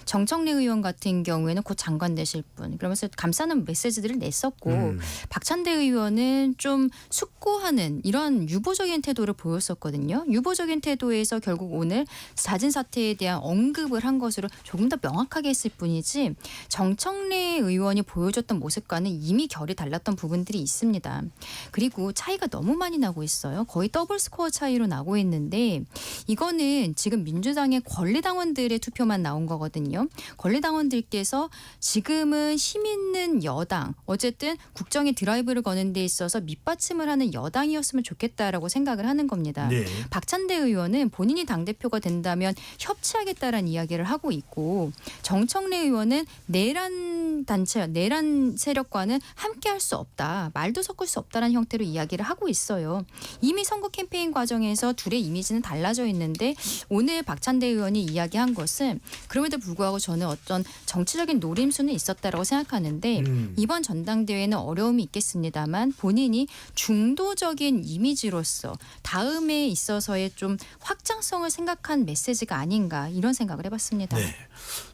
정청래 의원 같은 경우에는 곧 장관 되실 분, 그러면서 감싸는 메시지들을 냈었고 박찬대 의원은 좀 숙고하는 이런 유보적인 태도를 보였었거든요. 유보적인 태도에서 결국 오늘 자진 사퇴에 대한 언급을 한 것으로 조금 더 명확하게 했을 뿐이지 정청래 의원이 보여줬던 모습과는 이미 결이 달랐던 부분들이 있습니다. 그리고 차이가 너무 많이 나고 있어요. 거의 더블 스코어 차이로 나고 있는데 이거는 지금 민주당의 권리당원들의 투표만 나온 거거든요. 권리당원들께서 지금은 힘 있는 여당, 어쨌든 국정의 드라이브를 거는 데 있어서 밑받침을 하는 여당이었으면 좋겠다라고 생각을 하는 겁니다. 네. 박찬대 의원은 본인이 당대표가 된다면 협치하겠다라는 이야기를 하고 있고 정청래 의원은 내란 단체, 내란 세력과는 함께할 수 없다. 말도 섞을 수 없다라는 형태로 이야기를 하고 있어요. 이미 선거 캠페인 과정에서 둘의 이미지는 달라져 있는데 오늘 박찬대 의원이 이야기한 것은 그럼에도 불구하고 저는 어떤 정치적인 노림수는 있었다라고 생각하는데 이번 전당대회는 어려움이 있겠습니다만 본인이 중도적인 이미지로서 다음에 있어서의 좀 확장성을 생각한 메시지가 아닌가 이런 생각을 해봤습니다. 네.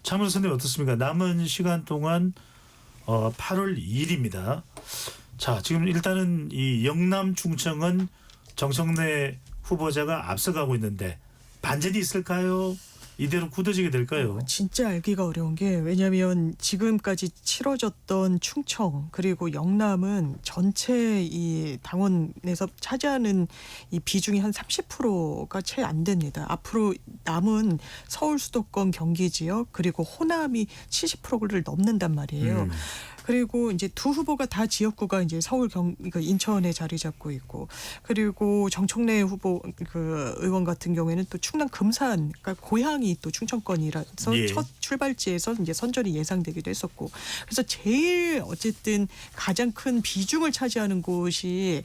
차문 선생님 어떻습니까? 남은 시간 동안 8월 2일입니다. 자, 지금 일단은 이 영남 충청은 정청래 후보자가 앞서가고 있는데 반전이 있을까요? 이대로 굳어지게 될까요? 진짜 알기가 어려운 게 왜냐하면 지금까지 치러졌던 충청 그리고 영남은 전체 이 당원에서 차지하는 이 비중이 한 30%가 채 안 됩니다. 앞으로 남은 서울 수도권 경기 지역 그리고 호남이 70%를 넘는단 말이에요. 그리고 이제 두 후보가 다 지역구가 이제 서울 그러니까 인천에 자리 잡고 있고 그리고 정청래 후보 그 의원 같은 경우에는 또 충남 금산 그러니까 고향이 또 충청권이라서 예. 첫 출발지에서 이제 선전이 예상되기도 했었고 그래서 제일 어쨌든 가장 큰 비중을 차지하는 곳이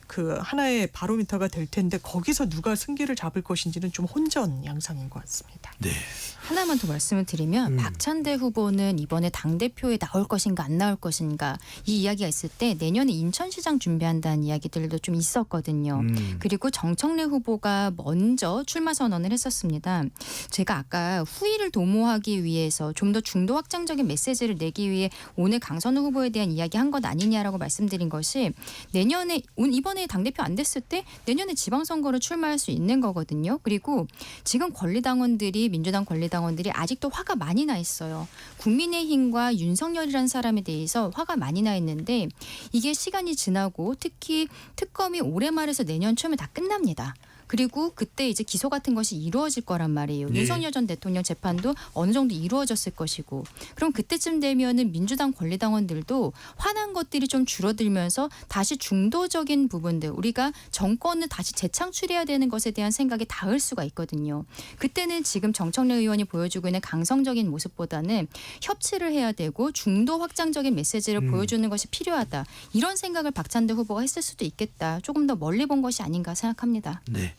그 하나의 바로미터가 될 텐데 거기서 누가 승기를 잡을 것인지는 좀 혼전 양상인 것 같습니다. 네. 하나만 더 말씀을 드리면 박찬대 후보는 이번에 당대표에 나올 것인가 안 나올 것인가 이 이야기가 있을 때 내년에 인천시장 준비한다는 이야기들도 좀 있었거든요. 그리고 정청래 후보가 먼저 출마 선언을 했었습니다. 제가 아까 후위를 도모하기 위해서 좀 더 중도 확장적인 메시지를 내기 위해 오늘 강선우 후보에 대한 이야기한 것 아니냐라고 말씀드린 것이 내년에 이번에 당대표 안 됐을 때 내년에 지방선거로 출마할 수 있는 거거든요. 그리고 지금 권리당원들이 민주당 권리당원들이 아직도 화가 많이 나 있어요. 국민의힘과 윤석열이라는 사람에 대해서 화가 많이 나 있는데 이게 시간이 지나고 특히 특검이 올해 말에서 내년 초면 다 끝납니다. 그리고 그때 이제 기소 같은 것이 이루어질 거란 말이에요. 네. 윤석열 전 대통령 재판도 어느 정도 이루어졌을 것이고 그럼 그때쯤 되면은 민주당 권리당원들도 화난 것들이 좀 줄어들면서 다시 중도적인 부분들 우리가 정권을 다시 재창출해야 되는 것에 대한 생각이 닿을 수가 있거든요. 그때는 지금 정청래 의원이 보여주고 있는 강성적인 모습보다는 협치를 해야 되고 중도 확장적인 메시지를 보여주는 것이 필요하다. 이런 생각을 박찬대 후보가 했을 수도 있겠다. 조금 더 멀리 본 것이 아닌가 생각합니다. 네.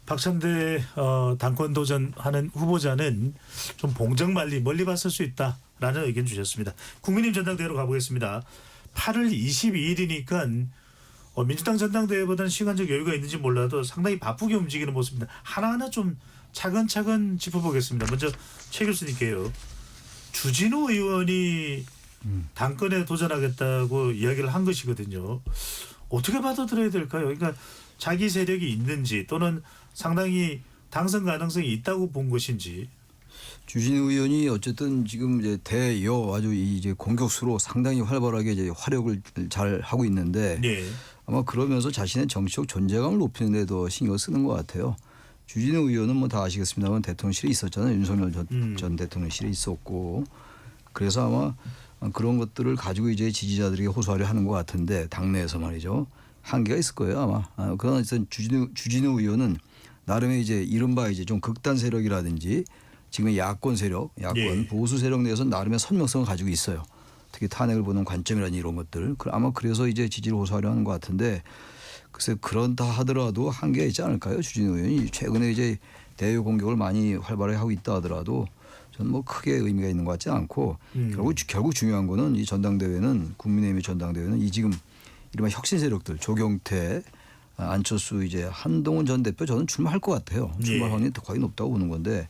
박찬대 당권 도전하는 후보자는 좀 봉정말리 멀리 봤을 수 있다라는 의견 주셨습니다. 국민의힘 전당대회로 가보겠습니다. 8월 22일이니까 민주당 전당대회보다는 시간적 여유가 있는지 몰라도 상당히 바쁘게 움직이는 모습입니다. 하나하나 좀 차근차근 짚어보겠습니다. 먼저 최 교수님께요. 주진우 의원이 당권에 도전하겠다고 이야기를 한 것이거든요. 어떻게 받아들여야 될까요? 그러니까 자기 세력이 있는지 또는 상당히 당선 가능성이 있다고 본 것인지. 주진우 의원이 어쨌든 지금 이제 대여 아주 이제 공격수로 상당히 활발하게 이제 활약을 잘 하고 있는데 네. 아마 그러면서 자신의 정치적 존재감을 높이는 데 더 신경을 쓰는 것 같아요. 주진우 의원은 뭐 다 아시겠습니다만 대통령실에 있었잖아요. 윤석열 전 대통령실에 있었고 그래서 아마 그런 것들을 가지고 이제 지지자들에게 호소하려 하는 것 같은데 당내에서 말이죠. 한계가 있을 거예요 아마. 그러나 일단 주진우 의원은 나름의 이제 이른바 이제 좀 극단 세력이라든지 지금의 야권 세력, 야권 예. 보수 세력 내에서 나름의 선명성을 가지고 있어요. 특히 탄핵을 보는 관점이라든지 이런 것들. 아마 그래서 이제 지지를 호소하려 하는 것 같은데 글쎄 그런다 하더라도 한계가 있지 않을까요? 주진우 의원이 최근에 이제 대외 공격을 많이 활발하게 하고 있다 하더라도 저는 뭐 크게 의미가 있는 것 같지 않고 결국 중요한 거는 이 전당대회는 국민의힘의 전당대회는 이 지금 이른바 혁신 세력들 조경태 안철수 이제 한동훈 전 대표 저는 출마할 것 같아요. 출마 확률이 거의 높다고 보는 건데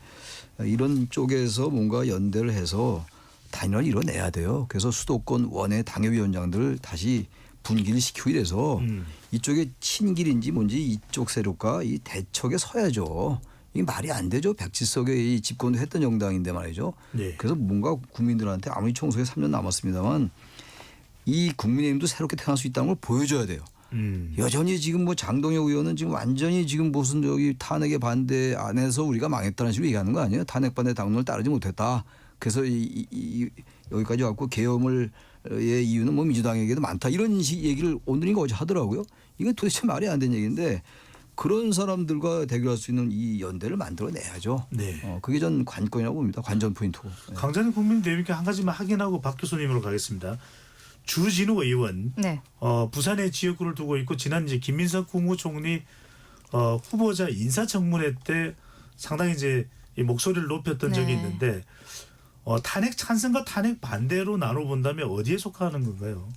이런 쪽에서 뭔가 연대를 해서 단일화를 이뤄내야 돼요. 그래서 수도권 원외 당협위원장들을 다시 분기를 시키고 이래서 이쪽에 친길인지 뭔지 이쪽 세력과 이 대척에 서야죠. 이게 말이 안 되죠. 백지석에 이 집권도 했던 정당인데 말이죠. 네. 그래서 뭔가 국민들한테 아무리 총선에 3년 남았습니다만 이 국민의힘도 새롭게 태어날 수 있다는 걸 보여줘야 돼요. 여전히 지금 뭐 장동혁 의원은 지금 완전히 지금 무슨 저기 탄핵에 반대 안 해서 우리가 망했다는 식으로 얘기하는 거 아니에요? 탄핵 반대 당론을 따르지 못했다. 그래서 여기까지 왔고 계엄을 의 이유는 뭐 민주당에게도 많다. 이런 식 얘기를 오늘인가 어제 하더라고요. 이건 도대체 말이 안 되는 얘기인데 그런 사람들과 대결할 수 있는 이 연대를 만들어내야죠. 네. 그게 전 관건이라고 봅니다. 관전 포인트고. 네. 강자는 국민대변인께 한 가지만 확인하고 박 교수님으로 가겠습니다. 주진우 의원 네. 부산에 지역구를 두고 있고 지난 이제 김민석 국무총리 후보자 인사청문회 때 상당히 이제 이 목소리를 높였던 적이 있는데 탄핵 찬성과 탄핵 반대로 나눠본다면 어디에 속하는 건가요?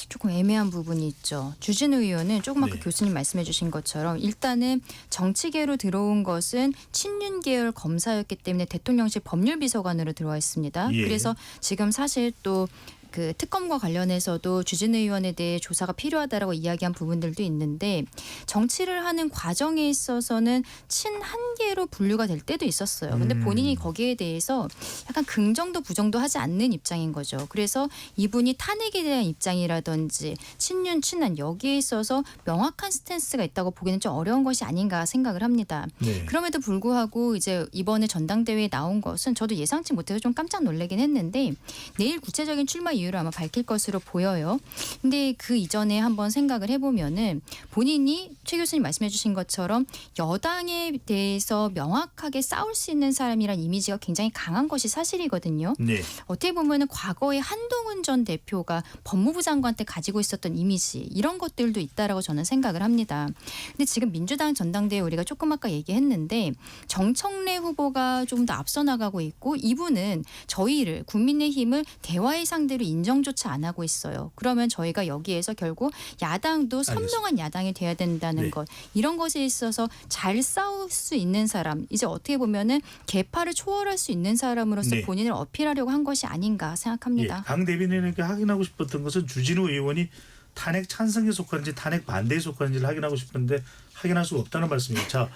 조금 애매한 부분이 있죠. 주진우 의원은 조금 아까 네. 교수님 말씀해 주신 것처럼 일단은 정치계로 들어온 것은 친윤 계열 검사였기 때문에 대통령실 법률비서관으로 들어와 있습니다. 예. 그래서 지금 사실 또 그 특검과 관련해서도 주진우 의원에 대해 조사가 필요하다라고 이야기한 부분들도 있는데 정치를 하는 과정에 있어서는 친한계로 분류가 될 때도 있었어요. 근데 본인이 거기에 대해서 약간 긍정도 부정도 하지 않는 입장인 거죠. 그래서 이분이 탄핵에 대한 입장이라든지 친윤 친한 여기에 있어서 명확한 스탠스가 있다고 보기는 좀 어려운 것이 아닌가 생각을 합니다. 네. 그럼에도 불구하고 이제 이번에 전당대회에 나온 것은 저도 예상치 못해서 좀 깜짝 놀라긴 했는데 내일 구체적인 출마 이유를 아마 밝힐 것으로 보여요. 근데 그 이전에 한번 생각을 해보면은 본인이 최 교수님 말씀해 주신 것처럼 여당에 대해서 명확하게 싸울 수 있는 사람이란 이미지가 굉장히 강한 것이 사실이거든요. 네. 어떻게 보면은 과거에 한동훈 전 대표가 법무부 장관 때 가지고 있었던 이미지 이런 것들도 있다라고 저는 생각을 합니다. 근데 지금 민주당 전당대회 우리가 조금 아까 얘기했는데 정청래 후보가 조금 더 앞서 나가고 있고 이분은 저희를 국민의힘을 대화의 상대로 인정조차 안 하고 있어요. 그러면 저희가 여기에서 결국 야당도 선명한 야당이 돼야 된다는 네. 것 이런 것에 있어서 잘 싸울 수 있는 사람 이제 어떻게 보면은 계파를 초월할 수 있는 사람으로서 네. 본인을 어필하려고 한 것이 아닌가 생각합니다. 예, 강 대변인에게 확인하고 싶었던 것은 주진우 의원이 탄핵 찬성에 속하는지 탄핵 반대에 속하는지를 확인하고 싶은데 확인할 수 없다는 말씀이에요. 자,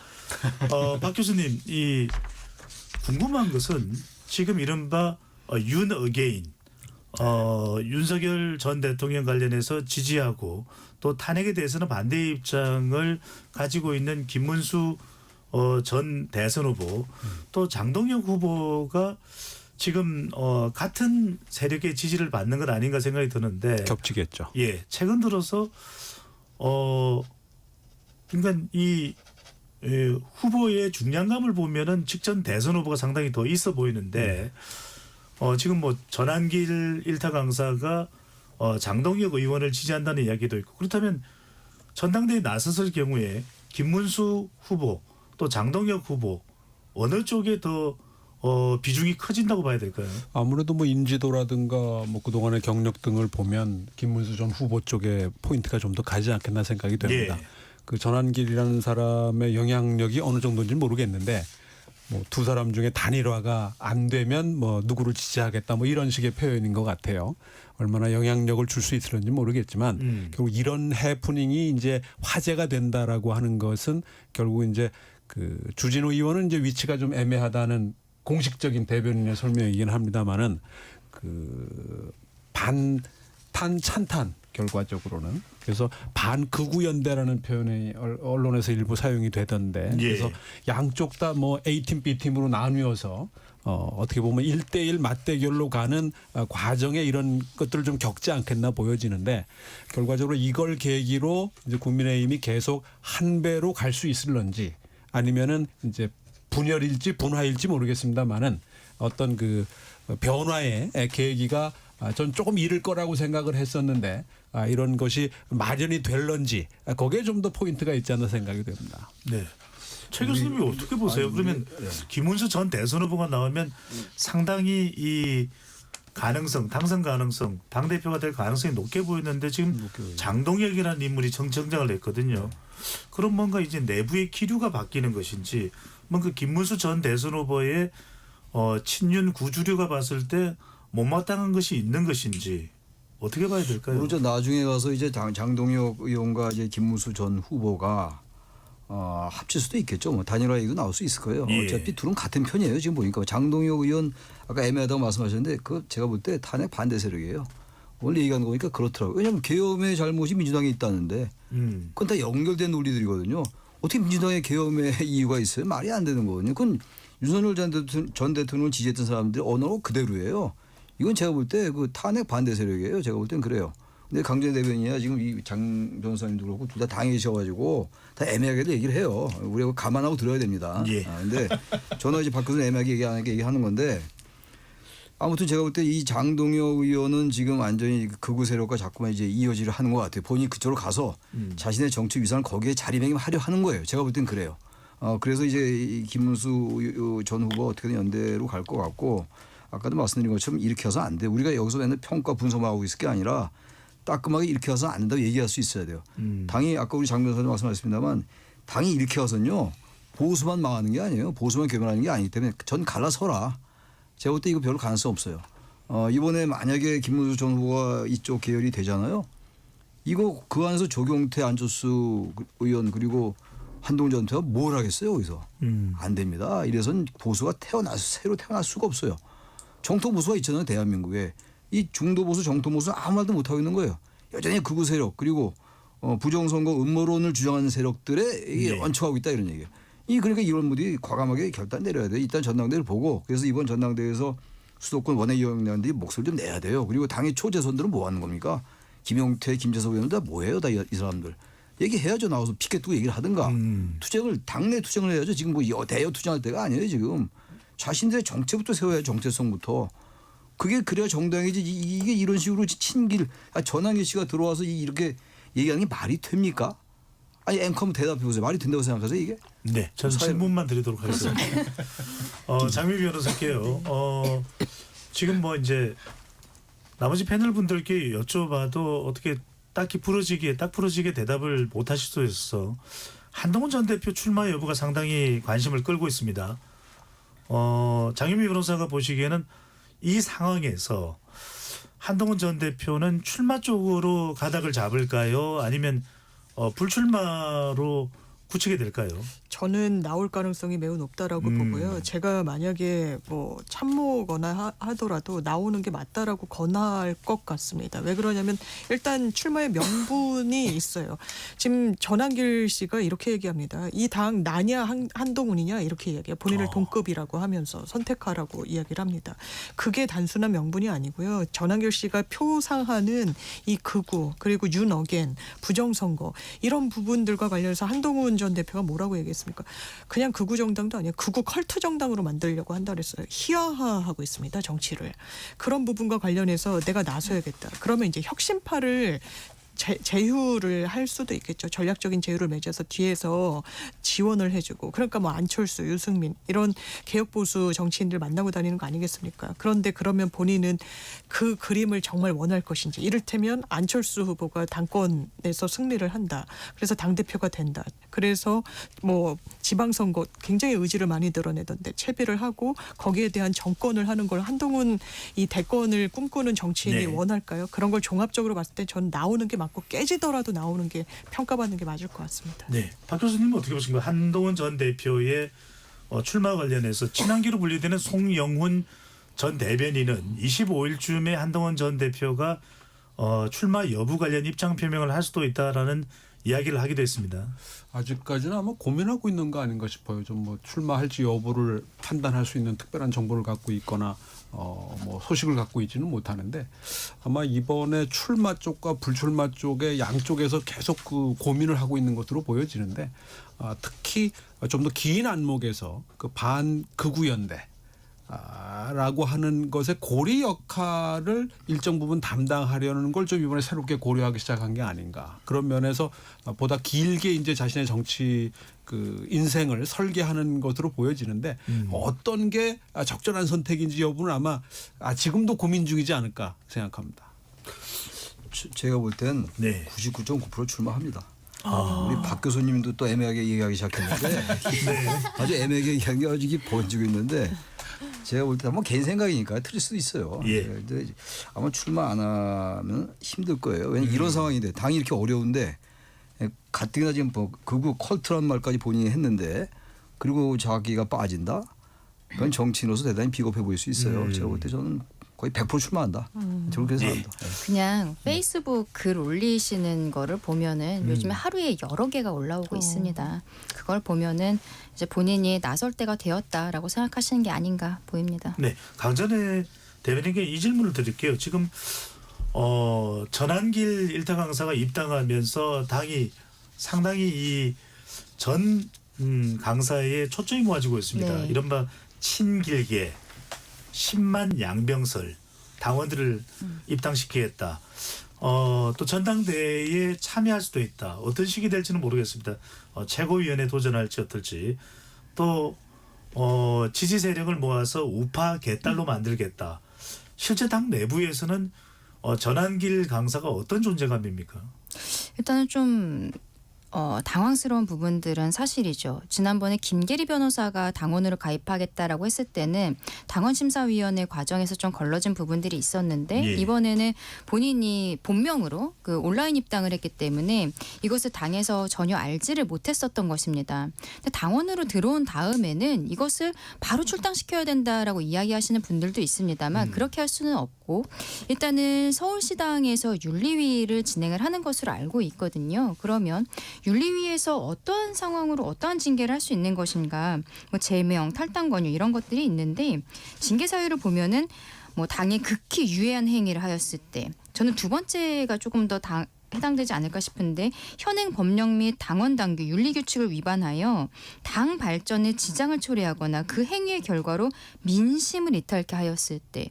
박 교수님 이 궁금한 것은 지금 이른바 윤 어게인 윤석열 전 대통령 관련해서 지지하고 또 탄핵에 대해서는 반대 입장을 가지고 있는 김문수 전 대선 후보 또 장동혁 후보가 지금 같은 세력의 지지를 받는 것 아닌가 생각이 드는데 겹치겠죠. 예, 최근 들어서 그러니까 이 후보의 중량감을 보면은 직전 대선 후보가 상당히 더 있어 보이는데 지금 뭐 전한길 일타 강사가 장동혁 의원을 지지한다는 이야기도 있고 그렇다면 전당대회에 나섰을 경우에 김문수 후보 또 장동혁 후보 어느 쪽에 더 비중이 커진다고 봐야 될까요? 아무래도 뭐 인지도라든가 뭐 그동안의 경력 등을 보면 김문수 전 후보 쪽에 포인트가 좀 더 가지 않겠나 생각이 됩니다. 예. 그 전한길이라는 사람의 영향력이 어느 정도인지 모르겠는데 뭐 두 사람 중에 단일화가 안 되면 뭐 누구를 지지하겠다 뭐 이런 식의 표현인 것 같아요. 얼마나 영향력을 줄 수 있을지 모르겠지만 결국 이런 해프닝이 이제 화제가 된다라고 하는 것은 결국 이제 그 주진우 의원은 이제 위치가 좀 애매하다는 공식적인 대변인의 설명이긴 합니다만은 그 반탄 찬탄 결과적으로는 그래서 반극우 연대라는 표현이 언론에서 일부 사용이 되던데 예. 그래서 양쪽 다 뭐 A팀 B팀으로 나뉘어서 어떻게 보면 1대1 맞대결로 가는 과정에 이런 것들을 좀 겪지 않겠나 보여지는데 결과적으로 이걸 계기로 이제 국민의힘이 계속 한 배로 갈 수 있을런지 아니면은 이제 분열일지 분화일지 모르겠습니다만은 어떤 그 변화의 계기가 전 조금 이를 거라고 생각을 했었는데 이런 것이 마련이 될런지 거기에 좀 더 포인트가 있지 않나 생각이 됩니다. 네. 최 교수님이 어떻게 보세요? 그러면 김문수 전 대선 후보가 나오면 상당히 이 가능성, 당선 가능성, 당대표가 될 가능성이 높게 보였는데 지금 장동혁이라는 인물이 정장을 했거든요. 그럼 뭔가 이제 내부의 기류가 바뀌는 것인지 뭔가 김문수 전 대선 후보의 친윤 구주류가 봤을 때 못마땅한 것이 있는 것인지 어떻게 봐야 될까요? 그렇죠. 나중에 가서 이제 장동혁 의원과 이제 김문수 전 후보가 합칠 수도 있겠죠. 뭐 단일화 얘기도 나올 수 있을 거예요. 예. 어차피 둘은 같은 편이에요. 지금 보니까 장동혁 의원 아까 애매하다고 말씀하셨는데 그 제가 볼 때 탄핵 반대 세력이에요. 오늘 얘기한 거 보니까 그렇더라고요. 왜냐하면 계엄의 잘못이 민주당에 있다는데 그건 다 연결된 논리들이거든요. 어떻게 민주당의 계엄의 이유가 있어요? 말이 안 되는 거거든요. 그건 윤석열 전 대통령을 지지했던 사람들의 언어가 그대로예요. 이건 제가 볼 때 그 탄핵 반대 세력이에요. 제가 볼 땐 그래요. 근데 강전 대변인이야 지금 이 장 변호사님도 그렇고 둘 다 당이셔가지고 다 애매하게도 얘기를 해요. 우리가 감안하고 들어야 됩니다. 예. 근데 저는 이제 밖에서 애매하게 얘기하는 건데 아무튼 제가 볼 때 이 장동혁 의원은 지금 완전히 극우 세력과 자꾸만 이제 이어지려 하는 것 같아요. 본인이 그쪽으로 가서 자신의 정치 위상을 거기에 자리매김하려 하는 거예요. 제가 볼 땐 그래요. 그래서 이제 이 김문수 전 후보 어떻게든 연대로 갈 것 같고 아까도 말씀드린 것처럼 이렇게 해서 안 돼. 우리가 여기서 맨날 평가 분석만 하고 있을 게 아니라 따끔하게 이렇게 해서 안 된다고 얘기할 수 있어야 돼요. 당이 아까 우리 장 변호사님 말씀하셨습니다만 당이 이렇게 해서는요. 보수만 망하는 게 아니에요. 보수만 괴변하는 게 아니기 때문에 전 갈라서라. 제가 볼 때 이거 별로 가능성 없어요. 이번에 만약에 김문수 전 후보가 이쪽 계열이 되잖아요. 이거 그 안에서 조경태 안철수 의원 그리고 한동훈 전 대표가 뭘 하겠어요 여기서. 안 됩니다. 이래서는 보수가 새로 태어날 수가 없어요. 정통 보수가 있잖아요. 대한민국에. 이 중도 보수 정통 보수 아무 말도 못하고 있는 거예요. 여전히 극우 세력 그리고 부정선거 음모론을 주장하는 세력들에 이게 네. 얹혀가고 있다 이런 얘기예요. 그러니까 이런 분들이 과감하게 결단 내려야 돼요. 일단 전당대회를 보고 그래서 이번 전당대회에서 수도권 원외위원장들이 목소리 좀 내야 돼요. 그리고 당의 초재선들은 뭐 하는 겁니까? 김용태, 김재석 의원들 다 뭐예요? 다 이 사람들. 얘기해야죠. 나와서 피켓 두고 얘기를 하든가. 투쟁을 당내 투쟁을 해야죠. 지금 뭐 대여 투쟁할 때가 아니에요. 지금. 자신들의 정체부터 세워야 정체성부터. 그게 그래야 정당이지. 이게 이런 식으로 친길 전환기 씨가 들어와서 이렇게 얘기하는 게 말이 됩니까? 아니 앵커 한번 대답해 보세요. 말이 된다고 생각하세요 이게? 네, 저는 질문만 드리도록 하겠습니다. 장미 변호사께요. 지금 뭐 이제 나머지 패널 분들께 여쭤봐도 어떻게 딱 부러지게 대답을 못 하실 수 있어서 한동훈 전 대표 출마 여부가 상당히 관심을 끌고 있습니다. 장유미 변호사가 보시기에는 이 상황에서 한동훈 전 대표는 출마 쪽으로 가닥을 잡을까요? 아니면 불출마로 굳히게 될까요? 저는 나올 가능성이 매우 높다라고 보고요. 제가 만약에 뭐 참모거나 하더라도 나오는 게 맞다라고 권할 것 같습니다. 왜 그러냐면 일단 출마의 명분이 있어요. 지금 전한길 씨가 이렇게 얘기합니다. 이 당 나냐 한동훈이냐 이렇게 얘기해요. 본인을 동급이라고 하면서 선택하라고 이야기를 합니다. 그게 단순한 명분이 아니고요. 전한길 씨가 표상하는 이 극우 그리고 윤어겐 부정선거 이런 부분들과 관련해서 한동훈 전 대표가 뭐라고 얘기했습니까? 그냥 극우 정당도 아니에요. 극우 컬트 정당으로 만들려고 한다 그랬어요. 희화화하고 있습니다. 정치를. 그런 부분과 관련해서 내가 나서야겠다. 그러면 이제 혁신파를 제휴를 할 수도 있겠죠. 전략적인 제휴를 맺어서 뒤에서 지원을 해주고 그러니까 뭐 안철수, 유승민 이런 개혁 보수 정치인들 만나고 다니는 거 아니겠습니까? 그런데 그러면 본인은 그 그림을 정말 원할 것인지 이를테면 안철수 후보가 당권에서 승리를 한다. 그래서 당대표가 된다. 그래서 뭐 지방선거 굉장히 의지를 많이 드러내던데 채비를 하고 거기에 대한 정권을 하는 걸 한동훈 이 대권을 꿈꾸는 정치인이 네. 원할까요? 그런 걸 종합적으로 봤을 때 전 나오는 게 맞고 깨지더라도 나오는 게 평가받는 게 맞을 것 같습니다. 네, 박 교수님은 어떻게 보십니까? 한동훈 전 대표의 출마 관련해서 친한기로 분류되는 송영훈 전 대변인은 25일쯤에 한동훈 전 대표가 출마 여부 관련 입장 표명을 할 수도 있다라는 이야기를 하기도 했습니다. 아직까지는 아마 고민하고 있는 거 아닌가 싶어요. 좀 뭐 출마할지 여부를 판단할 수 있는 특별한 정보를 갖고 있거나 뭐 소식을 갖고 있지는 못하는데 아마 이번에 출마 쪽과 불출마 쪽의 양쪽에서 계속 그 고민을 하고 있는 것으로 보여지는데 특히 좀 더 긴 안목에서 그 반극우 연대 라고 하는 것의 고리 역할을 일정 부분 담당하려는 걸 좀 이번에 새롭게 고려하기 시작한 게 아닌가. 그런 면에서 보다 길게 이제 자신의 정치 그 인생을 설계하는 것으로 보여지는데 어떤 게 적절한 선택인지 여부는 아마 지금도 고민 중이지 않을까 생각합니다. 제가 볼 땐 네. 99.9% 출마합니다. 우리 박 교수님도 또 애매하게 얘기하기 시작했는데 아주 애매하게 얘기한 게 아주 번지고 있는데 제가 볼 때 한번 개인 생각이니까 틀릴 수도 있어요. 예. 근데 아마 출마 안 하면 힘들 거예요. 왜냐하면 이런 상황인데 당이 이렇게 어려운데 가뜩이나 지금 뭐 극우 컬트란 말까지 본인이 했는데 그리고 자기가 빠진다? 그건 정치인으로서 대단히 비겁해 보일 수 있어요. 제가 볼 때 저는 거의 100% 출마한다. 저렇게 생각합니다. 그냥 페이스북 글 올리시는 거를 보면은 요즘에 하루에 여러 개가 올라오고 있습니다. 그걸 보면은 이제 본인이 나설 때가 되었다라고 생각하시는 게 아닌가 보입니다. 네, 강전의 대변인께 이 질문을 드릴게요. 지금 전한길 일타 강사가 입당하면서 당이 상당히 이 전 강사에 초점이 모아지고 있습니다. 네. 이른바 친길계 10만 양병설 당원들을 입당시키겠다. 또 전당대회에 참여할 수도 있다. 어떤 식이 될지는 모르겠습니다. 최고위원회 도전할지 어떨지. 또 지지 세력을 모아서 우파 개딸로 만들겠다. 실제 당 내부에서는 전한길 강사가 어떤 존재감입니까? 일단은 좀 당황스러운 부분들은 사실이죠. 지난번에 김계리 변호사가 당원으로 가입하겠다라고 했을 때는 당원심사위원회 과정에서 좀 걸러진 부분들이 있었는데 예. 이번에는 본인이 본명으로 그 온라인 입당을 했기 때문에 이것을 당에서 전혀 알지를 못했었던 것입니다. 근데 당원으로 들어온 다음에는 이것을 바로 출당시켜야 된다라고 이야기하시는 분들도 있습니다만 그렇게 할 수는 없고 일단은 서울시당에서 윤리위를 진행을 하는 것으로 알고 있거든요. 그러면 윤리위에서 어떠한 상황으로 어떠한 징계를 할 수 있는 것인가, 뭐 제명, 탈당 권유 이런 것들이 있는데 징계 사유를 보면은 뭐 당에 극히 유해한 행위를 하였을 때 저는 두 번째가 조금 더 해당되지 않을까 싶은데 현행 법령 및 당원 당규 윤리 규칙을 위반하여 당 발전에 지장을 초래하거나 그 행위의 결과로 민심을 이탈케 하였을 때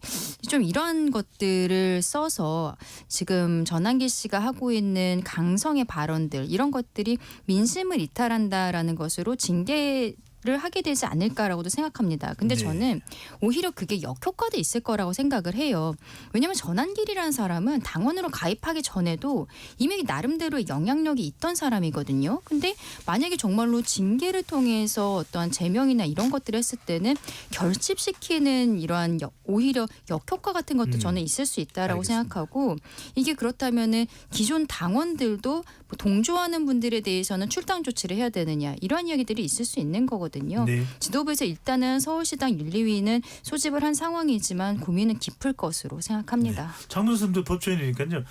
좀 이러한 것들을 써서 지금 전한길 씨가 하고 있는 강성의 발언들 이런 것들이 민심을 이탈한다라는 것으로 징계를 하게 되지 않을까라고도 생각합니다. 근데 네. 저는 오히려 그게 역효과도 있을 거라고 생각을 해요. 왜냐하면 전한길이라는 사람은 당원으로 가입하기 전에도 이미 나름대로의 영향력이 있던 사람이거든요. 근데 만약에 정말로 징계를 통해서 어떠한 제명이나 이런 것들을 했을 때는 결집시키는 이러한 오히려 역효과 같은 것도 저는 있을 수 있다라고 알겠습니다. 생각하고 이게 그렇다면은 기존 당원들도 뭐 동조하는 분들에 대해서는 출당 조치를 해야 되느냐 이러한 이야기들이 있을 수 있는 거거든요. 네. 지도부에서 일단은 서울시당 윤리위는 소집을 한 상황이지만 고민은 깊을 것으로 생각합니다. 장 교수님도 법조인이니까요.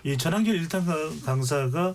이 전한길 일타 강사가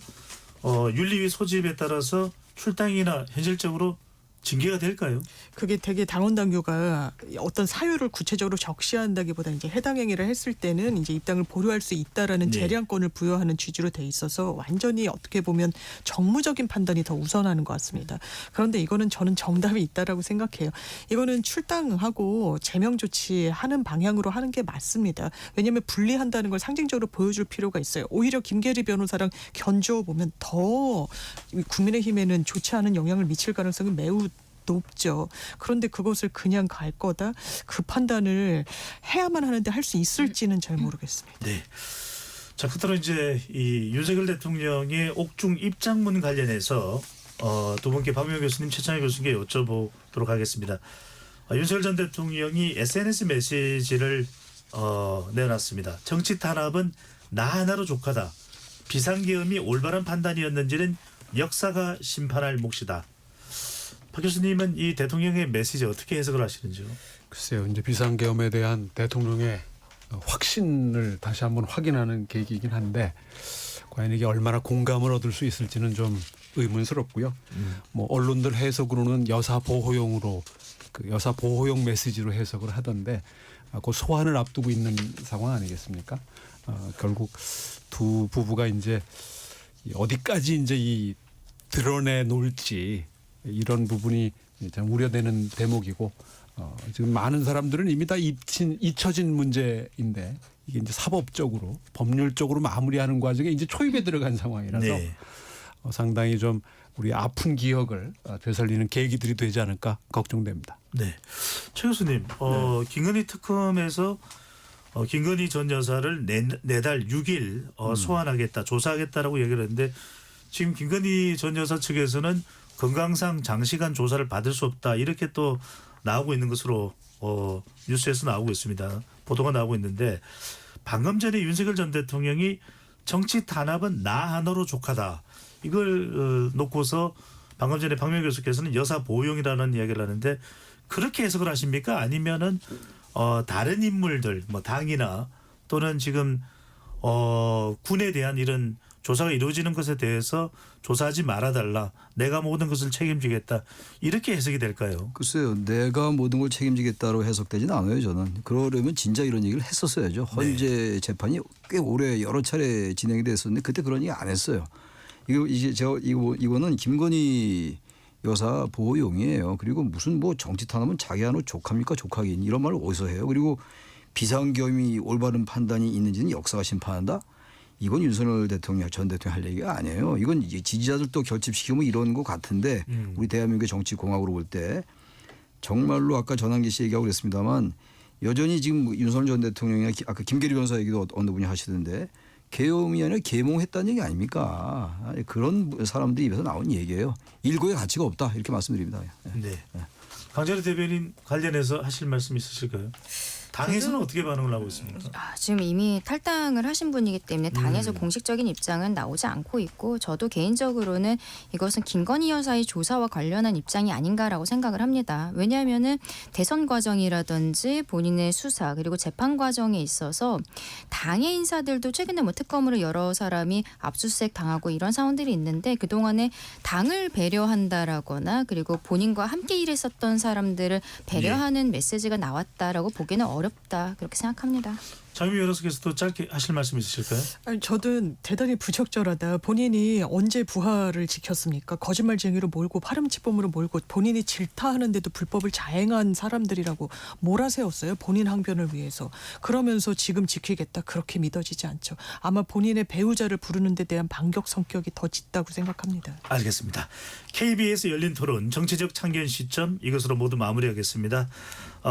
윤리위 소집에 따라서 출당이나 현실적으로 징계가 될까요? 그게 되게 당원 당규가 어떤 사유를 구체적으로 적시한다기보다 이제 해당 행위를 했을 때는 이제 입당을 보류할 수 있다라는 네. 재량권을 부여하는 취지로 돼 있어서 완전히 어떻게 보면 정무적인 판단이 더 우선하는 것 같습니다. 그런데 이거는 저는 정답이 있다라고 생각해요. 이거는 출당하고 제명 조치하는 방향으로 하는 게 맞습니다. 왜냐하면 분리한다는 걸 상징적으로 보여줄 필요가 있어요. 오히려 김계리 변호사랑 견주어 보면 더 국민의힘에는 좋지 않은 영향을 미칠 가능성이 매우 높죠. 그런데 그것을 그냥 갈 거다? 그 판단을 해야만 하는데 할 수 있을지는 잘 모르겠습니다. 네. 자, 끝으로 이제 이 윤석열 대통령의 옥중 입장문 관련해서 두 분께 박명호 교수님, 최창희 교수님께 여쭤보도록 하겠습니다. 윤석열 전 대통령이 SNS 메시지를 내놨습니다. 정치 탄압은 나 하나로 족하다. 비상계엄이 올바른 판단이었는지는 역사가 심판할 몫이다. 박 교수님은 이 대통령의 메시지 어떻게 해석을 하시는지요? 글쎄요, 이제 비상계엄에 대한 대통령의 확신을 다시 한번 확인하는 계기이긴 한데 과연 이게 얼마나 공감을 얻을 수 있을지는 좀 의문스럽고요. 뭐 언론들 해석으로는 여사 보호용으로 그 여사 보호용 메시지로 해석을 하던데 그 소환을 앞두고 있는 상황 아니겠습니까? 결국 두 부부가 이제 어디까지 이제 이 드러내 놓을지 이런 부분이 참 우려되는 대목이고 지금 많은 사람들은 이미 다 잊혀진 문제인데 이게 이제 사법적으로 법률적으로 마무리하는 과정에 이제 초입에 들어간 상황이라서 네. 상당히 좀 우리 아픈 기억을 되살리는 계기들이 되지 않을까 걱정됩니다. 네. 최 교수님, 김건희 특검에서 김건희 전 여사를 내달 6일 소환하겠다, 조사하겠다라고 얘기를 했는데 지금 김건희 전 여사 측에서는 건강상 장시간 조사를 받을 수 없다 이렇게 또 나오고 있는 것으로 뉴스에서 나오고 있습니다. 보도가 나오고 있는데 방금 전에 윤석열 전 대통령이 정치 탄압은 나 하나로 족하다 이걸 놓고서 방금 전에 박명호 교수께서는 여사 보호용이라는 이야기를 하는데 그렇게 해석을 하십니까? 아니면은 다른 인물들 뭐 당이나 또는 지금 군에 대한 이런 조사가 이루어지는 것에 대해서 조사하지 말아달라. 내가 모든 것을 책임지겠다. 이렇게 해석이 될까요? 글쎄요. 내가 모든 걸 책임지겠다로 해석되지는 않아요. 저는. 그러려면 진짜 이런 얘기를 했었어야죠. 헌재 재판이 꽤 오래 여러 차례 진행이 됐었는데 그때 그런 얘기 안 했어요. 이거는 김건희 여사 보호용이에요. 그리고 무슨 뭐 정치 탄압은 자기 하나 족합니까 족하긴 이런 말을 어디서 해요. 그리고 비상계엄이 올바른 판단이 있는지는 역사가 심판한다. 이건 윤석열 대통령 전 대통령 할 얘기가 아니에요. 이건 이제 지지자들도 결집시키고 뭐 이런 것 같은데 우리 대한민국의 정치 공학으로 볼 때 정말로 아까 전환기 씨 얘기하고 그랬습니다만 여전히 지금 윤석열 전 대통령이나 아까 김계리 변호사 얘기도 어느 분이 하시던데 계엄이 아니라 계몽했다는 얘기 아닙니까? 그런 사람들이 입에서 나온 얘기예요. 일고의 가치가 없다 이렇게 말씀드립니다. 네. 강자리 대변인 관련해서 하실 말씀 있으실까요? 당에서는 어떻게 반응을 하고 있습니까? 지금 이미 탈당을 하신 분이기 때문에 당에서 공식적인 입장은 나오지 않고 있고 저도 개인적으로는 이것은 김건희 여사의 조사와 관련한 입장이 아닌가라고 생각을 합니다. 왜냐하면은 대선 과정이라든지 본인의 수사 그리고 재판 과정에 있어서 당의 인사들도 최근에 뭐 특검으로 여러 사람이 압수수색 당하고 이런 상황들이 있는데 그동안에 당을 배려한다라거나 그리고 본인과 함께 일했었던 사람들을 배려하는 메시지가 나왔다라고 보기는 어렵다 그렇게 생각합니다. 장미 변호사께서도 짧게 하실 말씀 있으실까요? 아니, 저는 대단히 부적절하다. 본인이 언제 부하를 지켰습니까? 거짓말쟁이로 몰고 파렴치범으로 몰고 본인이 질타하는데도 불법을 자행한 사람들이라고 몰아세웠어요. 본인 항변을 위해서. 그러면서 지금 지키겠다. 그렇게 믿어지지 않죠. 아마 본인의 배우자를 부르는 데 대한 반격 성격이 더 짙다고 생각합니다. 알겠습니다. KBS 열린 토론 정치적 참견 시점 이것으로 모두 마무리하겠습니다.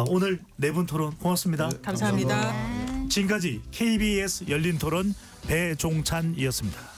오늘 네 분 토론 고맙습니다. 감사합니다. 지금까지 KBS 열린 토론 배종찬이었습니다.